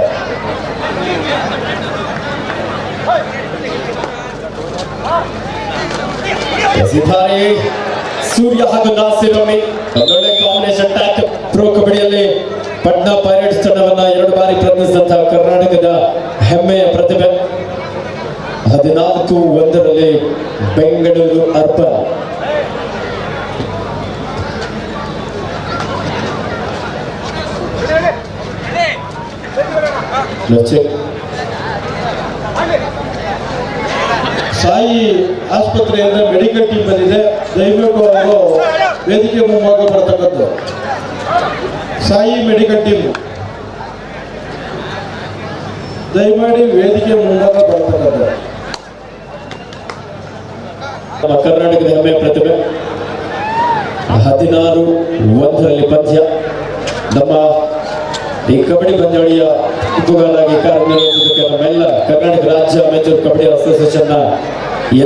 ಸಿತಾರೆ ಸೂರ್ಯ ಹಾಗೂ ನಾಸಿರ್ ಅಮ್ಮಿ ಒಂದೊಳ್ಳೆ ಕಾಂಬಿನೇಷನ್ ಟ್ಯಾಕ್. ಪ್ರೋ ಕಬಡ್ಡಿಯಲ್ಲಿ ಪಟ್ನಾ ಪೈರೇಟ್ಸ್ ತಂಡವನ್ನ 2 ಬಾರಿ ಪ್ರತಿನಿಧಿಸಿದಂತಹ ಕರ್ನಾಟಕದ ಹೆಮ್ಮೆಯ ಪ್ರತಿಭೆ. 14-1ರಲ್ಲಿ ಬೆಂಗಳೂರು ಅರ್ಬನ್.
ಸಾಯಿ ಆಸ್ಪತ್ರೆಯಿಂದ ಮೆಡಿಕಲ್ ಟೀಮ್ ಬಂದಿದೆ. ದಯವಿಟ್ಟು ಅವರು ವೇದಿಕೆ ಮುಂಭಾಗ ಬರ್ತಕ್ಕಂಥ ಸಾಯಿ ಮೆಡಿಕಲ್ ಟೀಮ್ ದಯಮಾಡಿ ವೇದಿಕೆ ಮುಂಭಾಗ ಬರ್ತಕ್ಕಂಥ
ನಮ್ಮ ಕರ್ನಾಟಕದ ಹೆಮ್ಮೆ ಪ್ರತಿಭೆ. 16-1ರಲ್ಲಿ ಪಂದ್ಯ. ನಮ್ಮ ಈ ಕಬಡ್ಡಿ ಪಂದ್ಯಾವಳಿಯ ತೀರ್ಪುಗಾರರಾಗಿ ಕಾರ್ಯನಿರ್ವಹಿಸುವುದಕ್ಕೆ ನಮ್ಮೆಲ್ಲ ಕರ್ನಾಟಕ ರಾಜ್ಯ ಅಮೆಚೂರ್ ಕಬಡ್ಡಿ ಅಸೋಸಿಯೇಷನ್ನ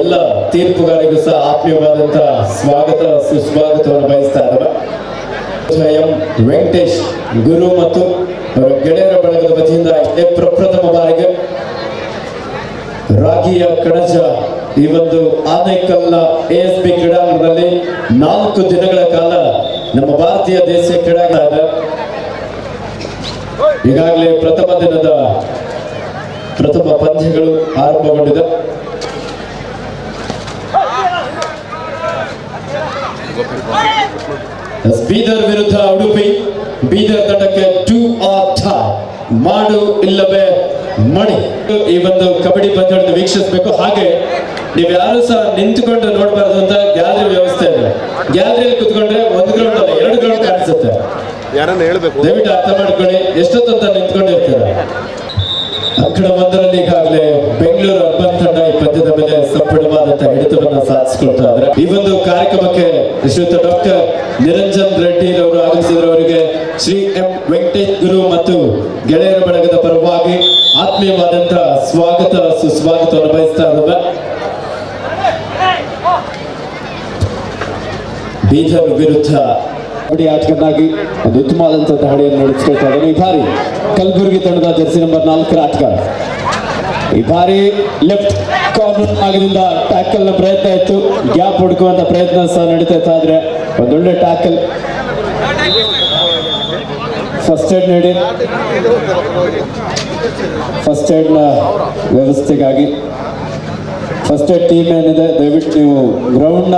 ಎಲ್ಲ ತೀರ್ಪುಗಾರಿಗೂ ಸಹ ಆತ್ಮೀಯವಾದಂಥ ಸ್ವಾಗತ ಸುಸ್ವಾಗತವನ್ನು ಬಯಸ್ತಾ ಇದ್ದಾರೆ. ಎಂ ವೆಂಕಟೇಶ್ ಗುರು ಮತ್ತು ಅವರ ಗೆಳೆಯರ ಬಳಗದ ವತಿಯಿಂದ ಪ್ರಪ್ರಥಮ ಬಾರಿಗೆ ರಾಗಿಯ ಕಣಜ ಈ ಒಂದು ಆನೇಕಲ್ನ ASB ಕ್ರೀಡಾಂಗಣದಲ್ಲಿ 4 ದಿನಗಳ ಕಾಲ ನಮ್ಮ ಭಾರತೀಯ ದೇಶೀಯ ಕ್ರೀಡಾಂಗಣ ಈಗಾಗಲೇ ಪ್ರಥಮ ದಿನದ ಪ್ರಥಮ ಪಂದ್ಯಗಳು ಆರಂಭಗೊಂಡಿದೆ. ಬೀದರ್ ವಿರುದ್ಧ ಉಡುಪಿ. ಬೀದರ್ ತಂಡಕ್ಕೆ 2 or tie, ಮಾಡು ಇಲ್ಲವೇ ಮಣಿ. ಈ ಒಂದು ಕಬಡ್ಡಿ ಪಂದ್ಯವನ್ನು ವೀಕ್ಷಿಸಬೇಕು. ಹಾಗೆ ನೀವು ಯಾರು ಸಹ ನಿಂತ್ಕೊಂಡು ನೋಡಬಾರ್ದು ಅಂತ ಗ್ಯಾಲರಿ ವ್ಯವಸ್ಥೆ ಇದೆ. ಗ್ಯಾಲರಿಯಲ್ಲಿ ಕುತ್ಕೊಂಡ್ರೆ 1 ಗ್ರೌಂಡ್ ಅಲ್ಲ 2 ಗ್ರೌಂಡ್ ಕಾಣಿಸುತ್ತೆ.
ಯಾರನ್ನ ಹೇಳ್ಬೇಕು,
ದಯವಿಟ್ಟು ಅರ್ಥ ಮಾಡ್ಕೊಳ್ಳಿ. ಎಷ್ಟೊತ್ತಂತ ನಿಂತ್ಕೊಂಡಿರ್ತೀರ. ಅಂಕಣ 1ರಲ್ಲಿ ಈಗಾಗಲೇ ಬೆಂಗಳೂರು ಅರ್ಬನ್ ತಂಡ ಈ ಪಂದ್ಯದ ಮೇಲೆ ಸಂಪೂರ್ಣವಾದಂತಹ ಹಿಡಿತವನ್ನು ಸಾಧಿಸಿಕೊಳ್ತಾ ಇದ್ದಾರೆ. ಈ ಒಂದು ಕಾರ್ಯಕ್ರಮಕ್ಕೆ ಶ್ರೀಯುತ ಡಾಕ್ಟರ್ ನಿರಂಜನ್ ರೆಡ್ಡಿ ಅವರು ಆಗಮಿಸಿದ್ರು. ಅವರಿಗೆ ಶ್ರೀ ಎಂ ವೆಂಕಟೇಶ್ ಗುರು ಮತ್ತು ಗೆಳೆಯರ ಬಳಗದ ಪರವಾಗಿ ಆತ್ಮೀಯವಾದಂತಹ ಸ್ವಾಗತ ಸುಸ್ವಾಗತವನ್ನು ಬಯಸ್ತಾ ಇದ್ದಾರೆ. ಬೀದರ್ ವಿರುದ್ಧ ಕಬಡ್ಡಿ ಆಟಗಾರನಾಗಿ ಒಂದು ಉತ್ತಮವಾದಂತಹ ದಾಳಿಯನ್ನು ನಡೆಸಿಕೊಳ್ತಾ ಇದ್ದಾರೆ. ಈ ಬಾರಿ ಕಲಬುರಗಿ ತಂಡದ ಜರ್ಸಿ ನಂಬರ್ 4ರ ಆಟಗಾರ. ಈ ಬಾರಿ ಲೆಫ್ಟ್ ಕಾರ್ನರ್ ಭಾಗದಿಂದ ಟ್ಯಾಕಲ್ ನ ಪ್ರಯತ್ನ ಇತ್ತು. ಗ್ಯಾಪ್ ಹುಡುಕುವಂತ ಪ್ರಯತ್ನ ಸಹ ನಡೀತಾ ಇತ್ತು. ಆದ್ರೆ ಒಂದೊಳ್ಳೆ ಟ್ಯಾಕಲ್. ಫಸ್ಟ್ ಏಡ್ ನೀಡಿ ಫಸ್ಟ್ ಏಡ್ ನ ವ್ಯವಸ್ಥೆಗಾಗಿ ಫಸ್ಟ್ ಏಡ್ ಟೀಮ್ ಏನಿದೆ ದಯವಿಟ್ಟು ನೀವು ಗ್ರೌಂಡ್ ನ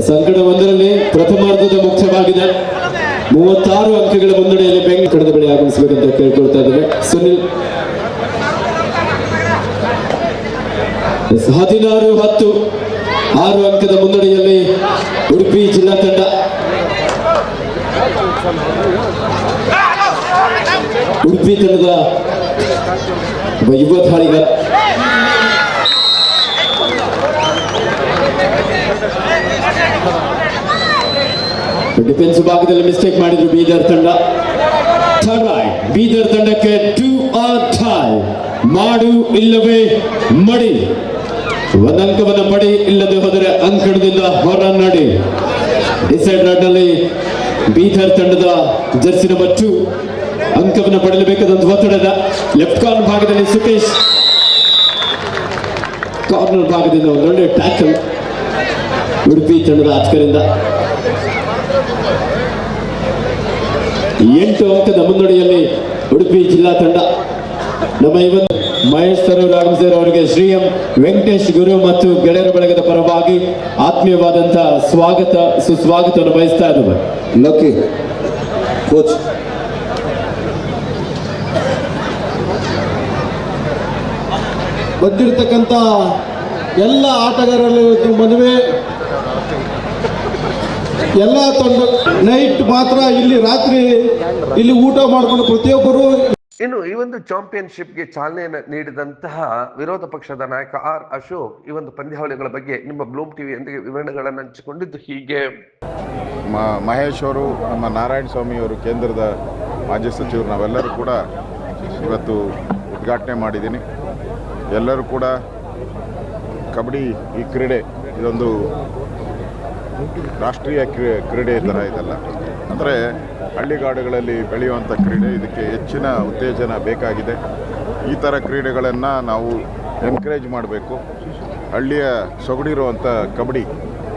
ಸಂಕಟ 1ರಲ್ಲಿ ಪ್ರಥಮಾರ್ಧದ ಮುಖ್ಯವಾಗಿದೆ. 36 ಅಂಕಗಳ ಮುನ್ನಡೆಯಲ್ಲಿ ಬೆಂಗಳೂರು ಕಡದ ಬಳಿ ಆಗಮಿಸಬೇಕಂತ ಕೇಳ್ಕೊಳ್ತಾ ಇದ್ದೇವೆ. ಸುನಿಲ್ 16-10 6 ಅಂಕದ ಮುನ್ನಡೆಯಲ್ಲಿ ಉಡುಪಿ ಜಿಲ್ಲಾ ತಂಡ. ಉಡುಪಿ ತಂಡದ ಯುವ ಧಾಳಿಗ ಡಿಫೆನ್ಸ್ ಭಾಗದಲ್ಲಿ ಮಿಸ್ಟೇಕ್ ಮಾಡಿದ್ರು ಬೀದರ್ ತಂಡ. ಬೀದರ್ ತಂಡಕ್ಕೆ 2 or tie. ಮಾಡು ಇಲ್ಲವೇ ಮಡಿ. 1 ಅಂಕವನ್ನ ಪಡಿ, ಇಲ್ಲದೆ ಹೋದರೆ ಅಂಕಣದಿಂದ ಹೊರನಡಿ. ಡಿಸೈಡ್ ನಲ್ಲಿ ಬೀದರ್ ತಂಡದ ಜರ್ಸಿ ನಂಬರ್ 2 ಅಂಕವನ್ನು ಪಡೆಯಲೇಬೇಕಾದಂತ ಒತ್ತಡದ ಲೆಫ್ಟ್ ಕಾರ್ನರ್ ಭಾಗದಲ್ಲಿ ಸುಕೇಶ್. ಕಾರ್ನರ್ ಭಾಗದಿಂದ ಒಂದೊಳ್ಳೆ ಟ್ಯಾಕಲ್ ಉಡುಪಿ ತಂಡದ ಆಟಗಾರರಿಂದ. 8 ಅಂಕದ ಮುನ್ನಡೆಯಲ್ಲಿ ಉಡುಪಿ ಜಿಲ್ಲಾ ತಂಡ. ನಮ್ಮ ಇವತ್ತು ಮಹೇಶ್ ತರೂರ್ ಆಗಮಿಸಿದರು. ಅವರಿಗೆ ಶ್ರೀ ಎಂ ವೆಂಕಟೇಶ್ ಗುರು ಮತ್ತು ಗೆಳೆಯರ ಬಳಗದ ಪರವಾಗಿ ಆತ್ಮೀಯವಾದಂತಹ ಸ್ವಾಗತ ಸುಸ್ವಾಗತವನ್ನು ಬಯಸ್ತಾ ಇದ್ದೇವೆ. ಲಕ್ಕಿ ಕೋಚ್
ಬಂದಿರತಕ್ಕಂಥ ಎಲ್ಲ ಆಟಗಾರರಲ್ಲಿ ಮದುವೆ ಎಲ್ಲ ತಂಡ ನೈಟ್ ಮಾತ್ರ ಇಲ್ಲಿ ರಾತ್ರಿ ಇಲ್ಲಿ ಊಟ ಮಾಡಿಕೊಂಡು ಪ್ರತಿಯೊಬ್ಬರು.
ಇನ್ನು ಈ ಒಂದು ಚಾಂಪಿಯನ್ಶಿಪ್ಗೆ ಚಾಲನೆಯನ್ನು ನೀಡಿದಂತಹ ವಿರೋಧ ಪಕ್ಷದ ನಾಯಕ ಆರ್ ಅಶೋಕ್ ಈ ಒಂದು ಪಂದ್ಯಾವಳಿಗಳ ಬಗ್ಗೆ ನಿಮ್ಮ ಬ್ಲೂಮ್ ಟಿವಿಯೊಂದಿಗೆ ವಿವರಣೆಗಳನ್ನು ಹಂಚಿಕೊಂಡಿದ್ದು ಹೀಗೆ.
ಮಹೇಶ್ ಅವರು, ನಮ್ಮ ನಾರಾಯಣ ಸ್ವಾಮಿ ಅವರು, ಕೇಂದ್ರದ ಮಾಜಿ ಸಚಿವರು, ನಾವೆಲ್ಲರೂ ಕೂಡ ಇವತ್ತು ಉದ್ಘಾಟನೆ ಮಾಡಿದ್ದೀನಿ. ಎಲ್ಲರೂ ಕೂಡ ಕಬಡ್ಡಿ ಈ ಕ್ರೀಡೆ ಇದೊಂದು ರಾಷ್ಟ್ರೀಯ ಕ್ರೀಡೆ ಥರ ಇದಲ್ಲ. ಅಂದರೆ ಹಳ್ಳಿಗಾಡುಗಳಲ್ಲಿ ಬೆಳೆಯುವಂಥ ಕ್ರೀಡೆ. ಇದಕ್ಕೆ ಹೆಚ್ಚಿನ ಉತ್ತೇಜನ ಬೇಕಾಗಿದೆ. ಈ ಥರ ಕ್ರೀಡೆಗಳನ್ನು ನಾವು ಎನ್ಕರೇಜ್ ಮಾಡಬೇಕು. ಹಳ್ಳಿಯ ಸೊಗಡಿರುವಂಥ ಕಬಡ್ಡಿ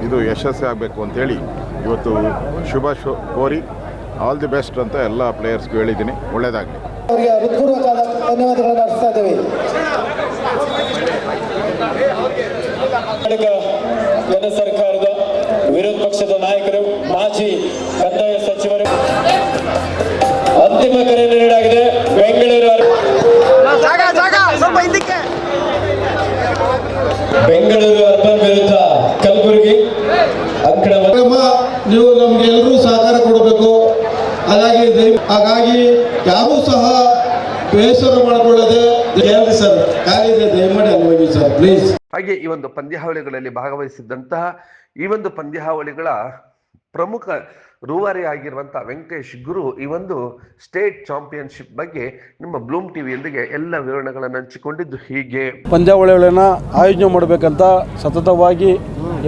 ಇದು ಯಶಸ್ವಿ ಆಗಬೇಕು ಅಂಥೇಳಿ ಇವತ್ತು ಶುಭ ಕೋರಿ ಆಲ್ ದಿ ಬೆಸ್ಟ್ ಅಂತ ಎಲ್ಲ ಪ್ಲೇಯರ್ಸ್ಗೂ ಹೇಳಿದ್ದೀನಿ. ಒಳ್ಳೆಯದಾಗಲಿ.
ಅವರಿಗೆ ಹೃತ್ಪೂರ್ವಕವಾದ ಧನ್ಯವಾದಗಳನ್ನು ಅರ್ಪಿಸ್ತಾ ಇದ್ದೇವೆ.
ಜನ ಸರ್ಕಾರದ ವಿರೋಧ ಪಕ್ಷದ ನಾಯಕರು, ಮಾಜಿ ಕಂದಾಯ ಸಚಿವರು ಅಂತಿಮ ಕರೆಯನ್ನು ನೀಡಲಾಗಿದೆ. ಬೆಂಗಳೂರು ಅರ್ಬನ್ ವಿರುದ್ಧ ಕಲಬುರಗಿ ಅಂಕಣ.
ನೀವು ನಮ್ಗೆ ಎಲ್ಲರೂ ಸಹಕಾರ ಕೊಡಬೇಕು. ಹಾಗಾಗಿ ಯಾರೂ ಸಹ ಬೇಸರ ಮಾಡಿಕೊಳ್ಳದೆ ಸರ್ ಕಾಲಿದೆ ದಯಮಾಡಿ ಅಲ್ಲಿ ಹೋಗಿ ಸರ್ ಪ್ಲೀಸ್.
ಹಾಗೆ ಈ ಒಂದು ಪಂದ್ಯಾವಳಿಗಳಲ್ಲಿ ಭಾಗವಹಿಸಿದ್ದಂತಹ ಈ ಒಂದು ಪಂದ್ಯಾವಳಿಗಳ ಪ್ರಮುಖ ರೂವಾರಿ ಆಗಿರುವಂತಹ ವೆಂಕಟೇಶ್ ಗುರು ಈ ಒಂದು ಸ್ಟೇಟ್ ಚಾಂಪಿಯನ್ಶಿಪ್ ಬಗ್ಗೆ ನಿಮ್ಮ ಬ್ಲೂಮ್ ಟಿವಿಯೊಂದಿಗೆ ಎಲ್ಲ ವಿವರಣೆಗಳನ್ನು ಹಂಚಿಕೊಂಡಿದ್ದು ಹೀಗೆ.
ಪಂದ್ಯಾವಳಿಗಳನ್ನು ಆಯೋಜನೆ ಮಾಡಬೇಕಂತ ಸತತವಾಗಿ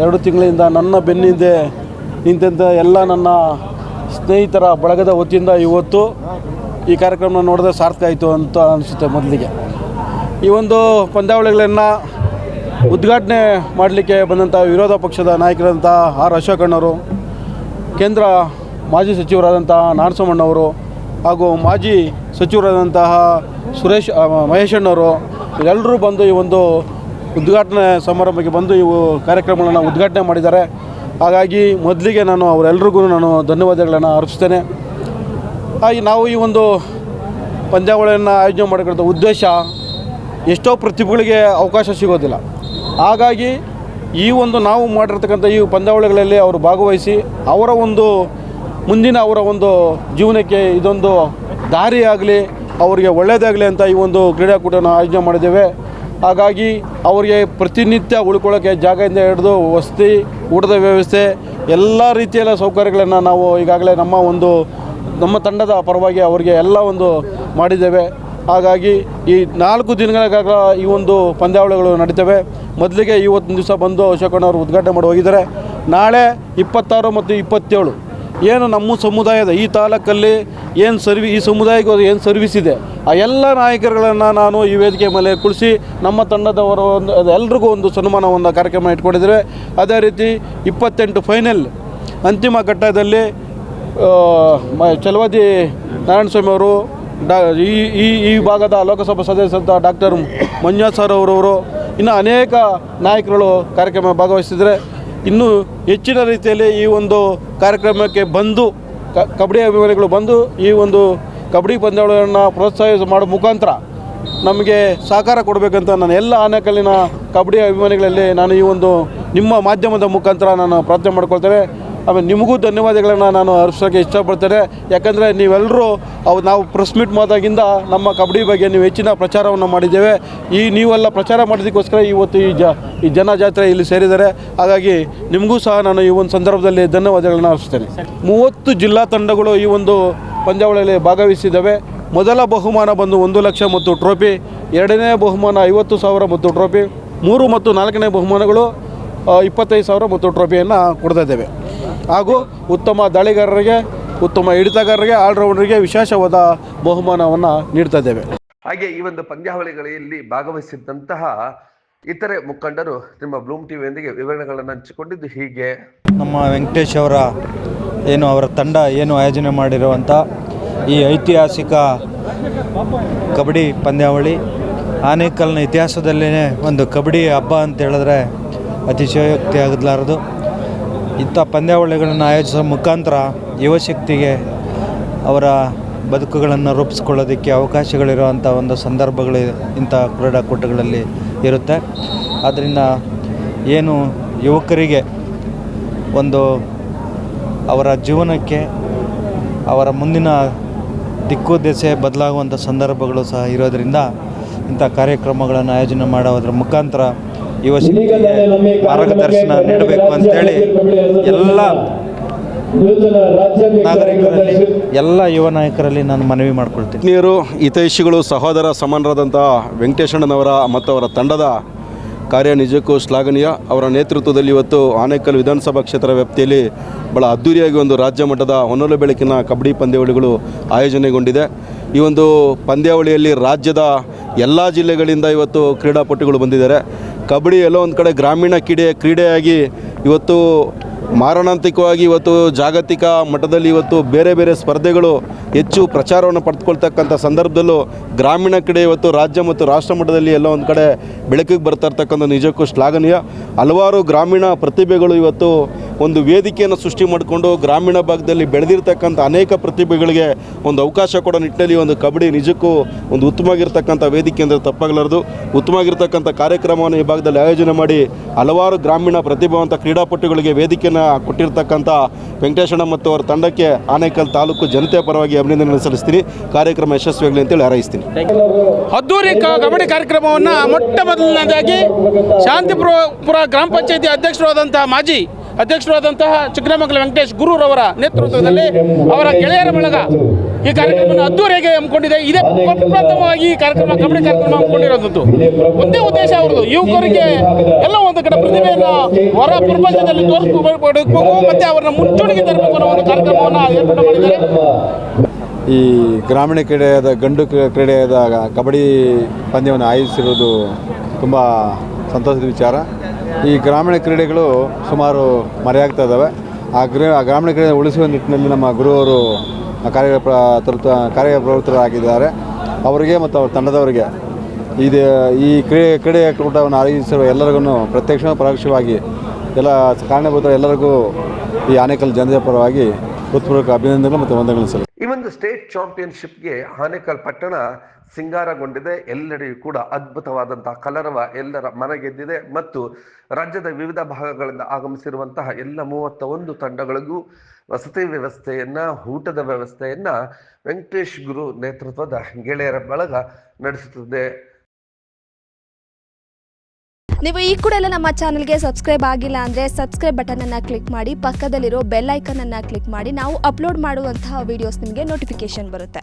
2 ತಿಂಗಳಿಂದ ನನ್ನ ಬೆನ್ನಿಂದೆ ನಿಂತ ಎಲ್ಲ ನನ್ನ ಸ್ನೇಹಿತರ ಬಳಗದ ವತಿಯಿಂದ ಇವತ್ತು ಈ ಕಾರ್ಯಕ್ರಮ ನೋಡಿದ್ರೆ ಸಾರ್ಥಕ ಆಯಿತು ಅಂತ ಅನಿಸುತ್ತೆ. ಮೊದಲಿಗೆ ಈ ಒಂದು ಪಂದ್ಯಾವಳಿಗಳನ್ನು ಉದ್ಘಾಟನೆ ಮಾಡಲಿಕ್ಕೆ ಬಂದಂಥ ವಿರೋಧ ಪಕ್ಷದ ನಾಯಕರಾದಂಥ ಆರ್ ಅಶೋಕಣ್ಣವರು, ಕೇಂದ್ರ ಮಾಜಿ ಸಚಿವರಾದಂತಹ ನಾರಾಯಣಸ್ವಾಮಣ್ಣವರು ಹಾಗೂ ಮಾಜಿ ಸಚಿವರಾದಂತಹ ಮಹೇಶಣ್ಣವರು ಇವರೆಲ್ಲರೂ ಬಂದು ಈ ಒಂದು ಉದ್ಘಾಟನೆ ಸಮಾರಂಭಕ್ಕೆ ಬಂದು ಇವು ಕಾರ್ಯಕ್ರಮಗಳನ್ನು ಉದ್ಘಾಟನೆ ಮಾಡಿದ್ದಾರೆ. ಹಾಗಾಗಿ ಮೊದಲಿಗೆ ನಾನು ಅವರೆಲ್ಲರಿಗೂ ನಾನು ಧನ್ಯವಾದಗಳನ್ನು ಅರ್ಪಿಸ್ತೇನೆ. ಹಾಗೆ ನಾವು ಈ ಒಂದು ಪಂದ್ಯಾವಳಿಯನ್ನು ಆಯೋಜನೆ ಮಾಡಿಕೊಳ್ಳೋ ಉದ್ದೇಶ ಎಷ್ಟೋ ಪ್ರತಿಭೆಗಳಿಗೆ ಅವಕಾಶ ಸಿಗೋದಿಲ್ಲ. ಹಾಗಾಗಿ ಈ ಒಂದು ನಾವು ಮಾಡಿರ್ತಕ್ಕಂಥ ಈ ಪಂದ್ಯಾವಳಿಗಳಲ್ಲಿ ಅವರು ಭಾಗವಹಿಸಿ ಅವರ ಒಂದು ಮುಂದಿನ ಅವರ ಒಂದು ಜೀವನಕ್ಕೆ ಇದೊಂದು ದಾರಿಯಾಗಲಿ, ಅವರಿಗೆ ಒಳ್ಳೆಯದಾಗಲಿ ಅಂತ ಈ ಒಂದು ಕ್ರೀಡಾಕೂಟನ ಆಯೋಜನೆ ಮಾಡಿದ್ದೇವೆ. ಹಾಗಾಗಿ ಅವರಿಗೆ ಪ್ರತಿನಿತ್ಯ ಉಳ್ಕೊಳ್ಳೋಕ್ಕೆ ಜಾಗದಿಂದ ಹಿಡಿದು ವಸತಿ, ಊಟದ ವ್ಯವಸ್ಥೆ ಎಲ್ಲ ರೀತಿಯ ಸೌಕರ್ಯಗಳನ್ನು ನಾವು ಈಗಾಗಲೇ ನಮ್ಮ ತಂಡದ ಪರವಾಗಿ ಅವರಿಗೆ ಎಲ್ಲ ಒಂದು ಮಾಡಿದ್ದೇವೆ. ಹಾಗಾಗಿ ಈ 4 ದಿನಗಳ ಕಾಲ ಈ ಒಂದು ಪಂದ್ಯಾವಳಿಗಳು ನಡೀತವೆ. ಮೊದಲಿಗೆ ಇವತ್ತಿನ ದಿವಸ ಬಂದು ಅಶೋಕಣ್ಣವರು ಉದ್ಘಾಟನೆ ಮಾಡಿ ಹೋಗಿದ್ದಾರೆ. ನಾಳೆ 26 ಮತ್ತು 27 ಏನು ನಮ್ಮ ಸಮುದಾಯದ ಈ ತಾಲೂಕಲ್ಲಿ ಏನು ಈ ಸಮುದಾಯಕ್ಕೆ ಏನು ಸರ್ವಿಸ್ ಇದೆ ಆ ಎಲ್ಲ ನಾಯಕರುಗಳನ್ನು ನಾನು ಈ ವೇದಿಕೆ ಮೇಲೆ ಕುಳಿಸಿ ನಮ್ಮ ತಂಡದವರು ಎಲ್ರಿಗೂ ಒಂದು ಸನ್ಮಾನವನ್ನು ಕಾರ್ಯಕ್ರಮ ಇಟ್ಕೊಂಡಿದ್ದೇವೆ. ಅದೇ ರೀತಿ 28 ಫೈನಲ್ ಅಂತಿಮ ಘಟ್ಟದಲ್ಲಿ ಚಲವಾದಿ ನಾರಾಯಣಸ್ವಾಮಿ ಅವರು ಈ ಭಾಗದ ಲೋಕಸಭಾ ಸದಸ್ಯರಾದ ಡಾಕ್ಟರ್ ಮಂಜುನಾಥ್ ಸರ್ ಅವರವರು ಇನ್ನು ಅನೇಕ ನಾಯಕರುಗಳು ಕಾರ್ಯಕ್ರಮ ಭಾಗವಹಿಸಿದರೆ ಇನ್ನೂ ಹೆಚ್ಚಿನ ರೀತಿಯಲ್ಲಿ ಈ ಒಂದು ಕಾರ್ಯಕ್ರಮಕ್ಕೆ ಬಂದು ಕಬಡ್ಡಿ ಅಭಿಮಾನಿಗಳು ಬಂದು ಈ ಒಂದು ಕಬಡ್ಡಿ ಪಂದ್ಯಾವಳಿಯನ್ನು ಪ್ರೋತ್ಸಾಹ ಮಾಡೋ ಮುಖಾಂತರ ನಮಗೆ ಸಹಕಾರ ಕೊಡಬೇಕಂತ ನಾನು ಎಲ್ಲ ಆನೇಕಲ್ಲಿನ ಕಬಡ್ಡಿ ಅಭಿಮಾನಿಗಳಲ್ಲಿ ನಾನು ಈ ಒಂದು ನಿಮ್ಮ ಮಾಧ್ಯಮದ ಮುಖಾಂತರ ನಾನು ಪ್ರಾರ್ಥನೆ ಮಾಡ್ಕೊಳ್ತೇನೆ. ಆಮೇಲೆ ನಿಮಗೂ ಧನ್ಯವಾದಗಳನ್ನು ನಾನು ಅರ್ಪಿಸೋಕ್ಕೆ ಇಷ್ಟಪಡ್ತೇನೆ. ಯಾಕಂದರೆ ನೀವೆಲ್ಲರೂ ನಾವು ಪ್ರೆಸ್ ಮೀಟ್ ಮಾಡಿದಾಗಿಂದ ನಮ್ಮ ಕಬಡ್ಡಿ ಬಗ್ಗೆ ನೀವು ಹೆಚ್ಚಿನ ಪ್ರಚಾರವನ್ನು ಮಾಡಿದ್ದೇವೆ. ನೀವೆಲ್ಲ ಪ್ರಚಾರ ಮಾಡೋದಕ್ಕೋಸ್ಕರ ಇವತ್ತು ಈ ಜನಜಾತ್ರೆ ಇಲ್ಲಿ ಸೇರಿದ್ದಾರೆ. ಹಾಗಾಗಿ ನಿಮಗೂ ಸಹ ನಾನು ಈ ಒಂದು ಸಂದರ್ಭದಲ್ಲಿ ಧನ್ಯವಾದಗಳನ್ನು ಅರ್ಪಿಸ್ತೇನೆ. 30 ಜಿಲ್ಲಾ ತಂಡಗಳು ಈ ಒಂದು ಪಂದ್ಯಾವಳಿಯಲ್ಲಿ ಭಾಗವಹಿಸಿದ್ದಾವೆ. ಮೊದಲ ಬಹುಮಾನ ಬಂದು 1 ಲಕ್ಷ ಮತ್ತು ಟ್ರೋಫಿ, ಎರಡನೇ ಬಹುಮಾನ 50,000 ಮತ್ತು ಟ್ರೋಫಿ, 3 ಮತ್ತು 4ನೇ ಬಹುಮಾನಗಳು 25,000 ಮತ್ತು ಟ್ರೋಫಿಯನ್ನು ಕೊಡ್ತಾ ಇದ್ದೇವೆ. ಹಾಗೂ ಉತ್ತಮ ದಾಳಿಗಾರರಿಗೆ, ಉತ್ತಮ ಹಿಡಿತಗಾರರಿಗೆ, ಆಲ್ರೌಂಡರಿಗೆ ವಿಶೇಷವಾದ ಬಹುಮಾನವನ್ನು ನೀಡ್ತಾ ಇದ್ದೇವೆ.
ಹಾಗೆ ಈ ಒಂದು ಪಂದ್ಯಾವಳಿಗಳಲ್ಲಿ ಭಾಗವಹಿಸಿದಂತಹ ಇತರೆ ಮುಖಂಡರು ನಿಮ್ಮ ಬ್ಲೂಮ್ ಟಿವಿಯೊಂದಿಗೆ ವಿವರಣೆಗಳನ್ನು ಹಂಚಿಕೊಂಡಿದ್ದು ಹೀಗೆ.
ನಮ್ಮ ವೆಂಕಟೇಶ್ ಅವರ ತಂಡ ಆಯೋಜನೆ ಮಾಡಿರುವಂಥ ಈ ಐತಿಹಾಸಿಕ ಕಬಡ್ಡಿ ಪಂದ್ಯಾವಳಿ ಆನೇಕಲ್ನ ಇತಿಹಾಸದಲ್ಲೇ ಒಂದು ಕಬಡ್ಡಿ ಹಬ್ಬ ಅಂತ ಹೇಳಿದ್ರೆ ಅತಿಶಯೋಕ್ತಿ ಆಗಲಾರದು. ಇಂಥ ಪಂದ್ಯಾವಳಿಗಳನ್ನು ಆಯೋಜಿಸೋ ಮುಖಾಂತರ ಯುವಶಕ್ತಿಗೆ ಅವರ ಬದುಕುಗಳನ್ನು ರೂಪಿಸ್ಕೊಳ್ಳೋದಕ್ಕೆ ಅವಕಾಶಗಳಿರುವಂಥ ಒಂದು ಸಂದರ್ಭಗಳು ಇಂಥ ಕ್ರೀಡಾಕೂಟಗಳಲ್ಲಿ ಇರುತ್ತೆ. ಆದ್ದರಿಂದ ಏನು ಯುವಕರಿಗೆ ಒಂದು ಅವರ ಜೀವನಕ್ಕೆ ಅವರ ಮುಂದಿನ ದಿಕ್ಕು ದೆಸೆ ಬದಲಾಗುವಂಥ ಸಂದರ್ಭಗಳು ಸಹ ಇರೋದರಿಂದ ಇಂಥ ಕಾರ್ಯಕ್ರಮಗಳನ್ನು ಆಯೋಜನೆ ಮಾಡೋದ್ರ ಮುಖಾಂತರ ಯುವಶಕ್ತಿಗೆ ಮಾರ್ಗದರ್ಶನ ನೀಡಬೇಕು ಅಂತೇಳಿ ಎಲ್ಲ ನಾಗರಿಕರಲ್ಲಿ, ಎಲ್ಲ ಯುವ ನಾಯಕರಲ್ಲಿ ನಾನು ಮನವಿ ಮಾಡ್ಕೊಳ್ತೀನಿ.
ನೀರು ಹಿತೈಷಿಗಳು ಸಹೋದರ ಸಮಾನರಾದಂಥ ವೆಂಕಟೇಶಣ್ಣನವರ ಮತ್ತು ಅವರ ತಂಡದ ಕಾರ್ಯ ನಿಜಕ್ಕೂ ಶ್ಲಾಘನೀಯ. ಅವರ ನೇತೃತ್ವದಲ್ಲಿ ಇವತ್ತು ಆನೇಕಲ್ ವಿಧಾನಸಭಾ ಕ್ಷೇತ್ರ ವ್ಯಾಪ್ತಿಯಲ್ಲಿ ಭಾಳ ಅದ್ಧೂರಿಯಾಗಿ ಒಂದು ರಾಜ್ಯ ಮಟ್ಟದ ಹೊನಲು ಬೆಳಕಿನ ಕಬಡ್ಡಿ ಪಂದ್ಯಾವಳಿಗಳು ಆಯೋಜನೆಗೊಂಡಿದೆ. ಈ ಒಂದು ಪಂದ್ಯಾವಳಿಯಲ್ಲಿ ರಾಜ್ಯದ ಎಲ್ಲ ಜಿಲ್ಲೆಗಳಿಂದ ಇವತ್ತು ಕ್ರೀಡಾಪಟುಗಳು ಬಂದಿದ್ದಾರೆ. ಕಬಡ್ಡಿ ಎಲ್ಲೋ ಒಂದು ಕಡೆ ಗ್ರಾಮೀಣ ಕ್ರೀಡೆಯಾಗಿ ಇವತ್ತು ಮಾರಣಾಂತಿಕವಾಗಿ ಇವತ್ತು ಜಾಗತಿಕ ಮಟ್ಟದಲ್ಲಿ ಇವತ್ತು ಬೇರೆ ಬೇರೆ ಸ್ಪರ್ಧೆಗಳು ಹೆಚ್ಚು ಪ್ರಚಾರವನ್ನು ಪಡೆದುಕೊಳ್ತಕ್ಕಂಥ ಸಂದರ್ಭದಲ್ಲೂ ಗ್ರಾಮೀಣ ಕ್ರೀಡೆ ಇವತ್ತು ರಾಜ್ಯ ಮತ್ತು ರಾಷ್ಟ್ರ ಮಟ್ಟದಲ್ಲಿ ಎಲ್ಲೋ ಒಂದು ಕಡೆ ಬೆಳಕಿಗೆ ಬರ್ತಾ ಇರ್ತಕ್ಕಂಥ ನಿಜಕ್ಕೂ ಶ್ಲಾಘನೀಯ. ಹಲವಾರು ಗ್ರಾಮೀಣ ಪ್ರತಿಭೆಗಳು ಇವತ್ತು ಒಂದು ವೇದಿಕೆಯನ್ನು ಸೃಷ್ಟಿ ಮಾಡಿಕೊಂಡು ಗ್ರಾಮೀಣ ಭಾಗದಲ್ಲಿ ಬೆಳೆದಿರ್ತಕ್ಕಂಥ ಅನೇಕ ಪ್ರತಿಭೆಗಳಿಗೆ ಒಂದು ಅವಕಾಶ ಕೊಡೋ ನಿಟ್ಟಿನಲ್ಲಿ ಒಂದು ಕಬಡ್ಡಿ ನಿಜಕ್ಕೂ ಒಂದು ಉತ್ತಮವಾಗಿರ್ತಕ್ಕಂಥ ವೇದಿಕೆ ಅಂದರೆ ತಪ್ಪಾಗಲಾರದು. ಉತ್ತಮವಾಗಿರ್ತಕ್ಕಂಥ ಕಾರ್ಯಕ್ರಮವನ್ನು ಈ ಭಾಗದಲ್ಲಿ ಆಯೋಜನೆ ಮಾಡಿ ಹಲವಾರು ಗ್ರಾಮೀಣ ಪ್ರತಿಭಾವಂತ ಕ್ರೀಡಾಪಟುಗಳಿಗೆ ವೇದಿಕೆಯನ್ನು ಕೊಟ್ಟಿರ್ತಕ್ಕಂಥ ವೆಂಕಟೇಶಣ್ಣ ಮತ್ತು ಅವರ ತಂಡಕ್ಕೆ ಆನೇಕಲ್ ತಾಲೂಕು ಜನತೆಯ ಪರವಾಗಿ ಅಭಿನಂದನೆ ಸಲ್ಲಿಸ್ತೀನಿ. ಕಾರ್ಯಕ್ರಮ ಯಶಸ್ವಿಯಾಗಲಿ ಅಂತೇಳಿ ಹಾರೈಸ್ತೀನಿ.
ಅದ್ದೂರಿ ಕಬಡ್ಡಿ ಕಾರ್ಯಕ್ರಮವನ್ನು ಮೊಟ್ಟ ಮೊದಲನೇದಾಗಿ ಶಾಂತಿಪುರ ಗ್ರಾಮ ಪಂಚಾಯತಿ ಅಧ್ಯಕ್ಷರಾದಂತಹ ಚಿಕ್ಕನಮಂಗಲ ವೆಂಕಟೇಶ್ ಗುರೂರವರ ನೇತೃತ್ವದಲ್ಲಿ ಅವರ ಗೆಳೆಯರ ಬಳಗ ಈ ಕಾರ್ಯಕ್ರಮವನ್ನು ಅದ್ದೂರಿಯಾಗಿ ಹಮ್ಮಿಕೊಂಡಿದೆ. ಇದೇ ಪ್ರಪ್ರಥಮವಾಗಿ ಈ ಕಾರ್ಯಕ್ರಮ ಕಬಡ್ಡಿ ಕಾರ್ಯಕ್ರಮ ಹಮ್ಮಿಕೊಂಡಿರೋದು ಒಂದೇ ಉದ್ದೇಶ ಅವ್ರದ್ದು, ಯುವಕರಿಗೆ ಎಲ್ಲ ಒಂದು ಕಡೆ ಪ್ರತಿಭೆಯನ್ನು ಹೊರ ಪ್ರಪಂಚದಲ್ಲಿ ತೋರಿಸಬೇಕು ಮತ್ತೆ ಅವರನ್ನ ಮುಂಚೂಣಿಗೆ ತರಬೇಕು ಅನ್ನೋ ಒಂದು ಕಾರ್ಯಕ್ರಮವನ್ನು ಏರ್ಪಾಡು ಮಾಡಿದ್ದಾರೆ.
ಈ ಗ್ರಾಮೀಣ ಕ್ರೀಡೆಯಾದ ಗಂಡು ಕ್ರೀಡೆಯಾದ ಕಬಡ್ಡಿ ಪಂದ್ಯವನ್ನು ಆಯೋಜಿಸಿರುವುದು ತುಂಬ ಸಂತೋಷದ ವಿಚಾರ. ಈ ಗ್ರಾಮೀಣ ಕ್ರೀಡೆಗಳು ಸುಮಾರು ಮರೆಯಾಗ್ತಾ ಇದ್ದಾವೆ. ಆ ಗ್ರಾಮೀಣ ಕ್ರೀಡೆ ಉಳಿಸುವ ನಿಟ್ಟಿನಲ್ಲಿ ನಮ್ಮ ಗುರುವರು ಕಾರ್ಯಪ್ರವೃತ್ತರಾಗಿದ್ದಾರೆ. ಅವರಿಗೆ ಮತ್ತು ಅವರ ತಂಡದವರಿಗೆ ಈ ಕ್ರೀಡೆಕೂಟವನ್ನು ಆಯೋಜಿಸಿರುವ ಎಲ್ಲರಿಗೂ ಪ್ರತ್ಯಕ್ಷ ಪರೋಕ್ಷವಾಗಿ
ಎಲ್ಲ ಕಾರಣಭೂತ ಎಲ್ಲರಿಗೂ ಈ ಆನೇಕಲ್ ಜನತೆಯ ಪರವಾಗಿ ಹೃತ್ಪೂರ್ವಕ ಅಭಿನಂದನೆಗಳು ಮತ್ತು ವಂದನೆಗಳು ಸರ್.
ಈ ಒಂದು ಸ್ಟೇಟ್ ಚಾಂಪಿಯನ್ಶಿಪ್ಗೆ ಆನೇಕಲ್ ಪಟ್ಟಣ ಸಿಂಗಾರಗೊಂಡಿದೆ. ಎಲ್ಲೆಡೆಯೂ ಕೂಡ ಅದ್ಭುತವಾದಂತಹ ಕಲರವ ಎಲ್ಲರ ಮನಗೆದ್ದಿದೆ ಮತ್ತು ರಾಜ್ಯದ ವಿವಿಧ ಭಾಗಗಳಿಂದ ಆಗಮಿಸಿರುವಂತಹ ಎಲ್ಲ 31 ತಂಡಗಳಿಗೂ ವಸತಿ ವ್ಯವಸ್ಥೆಯನ್ನ, ಊಟದ ವ್ಯವಸ್ಥೆಯನ್ನ ವೆಂಕಟೇಶ್ ಗುರು ನೇತೃತ್ವದ ಗೆಳೆಯರ ಬಳಗ ನಡೆಸುತ್ತದೆ.
ನೀವು ಈ ಕೂಡ ಎಲ್ಲ ನಮ್ಮ ಚಾನಲ್ಗೆ ಸಬ್ಸ್ಕ್ರೈಬ್ ಆಗಿಲ್ಲ ಅಂದರೆ ಸಬ್ಸ್ಕ್ರೈಬ್ ಬಟನನ್ನು ಕ್ಲಿಕ್ ಮಾಡಿ, ಪಕ್ಕದಲ್ಲಿರೋ ಬೆಲ್ ಐಕನನ್ನು ಕ್ಲಿಕ್ ಮಾಡಿ. ನಾವು ಅಪ್ಲೋಡ್ ಮಾಡುವಂತಹ ವೀಡಿಯೋಸ್ ನಿಮಗೆ ನೋಟಿಫಿಕೇಶನ್ ಬರುತ್ತೆ.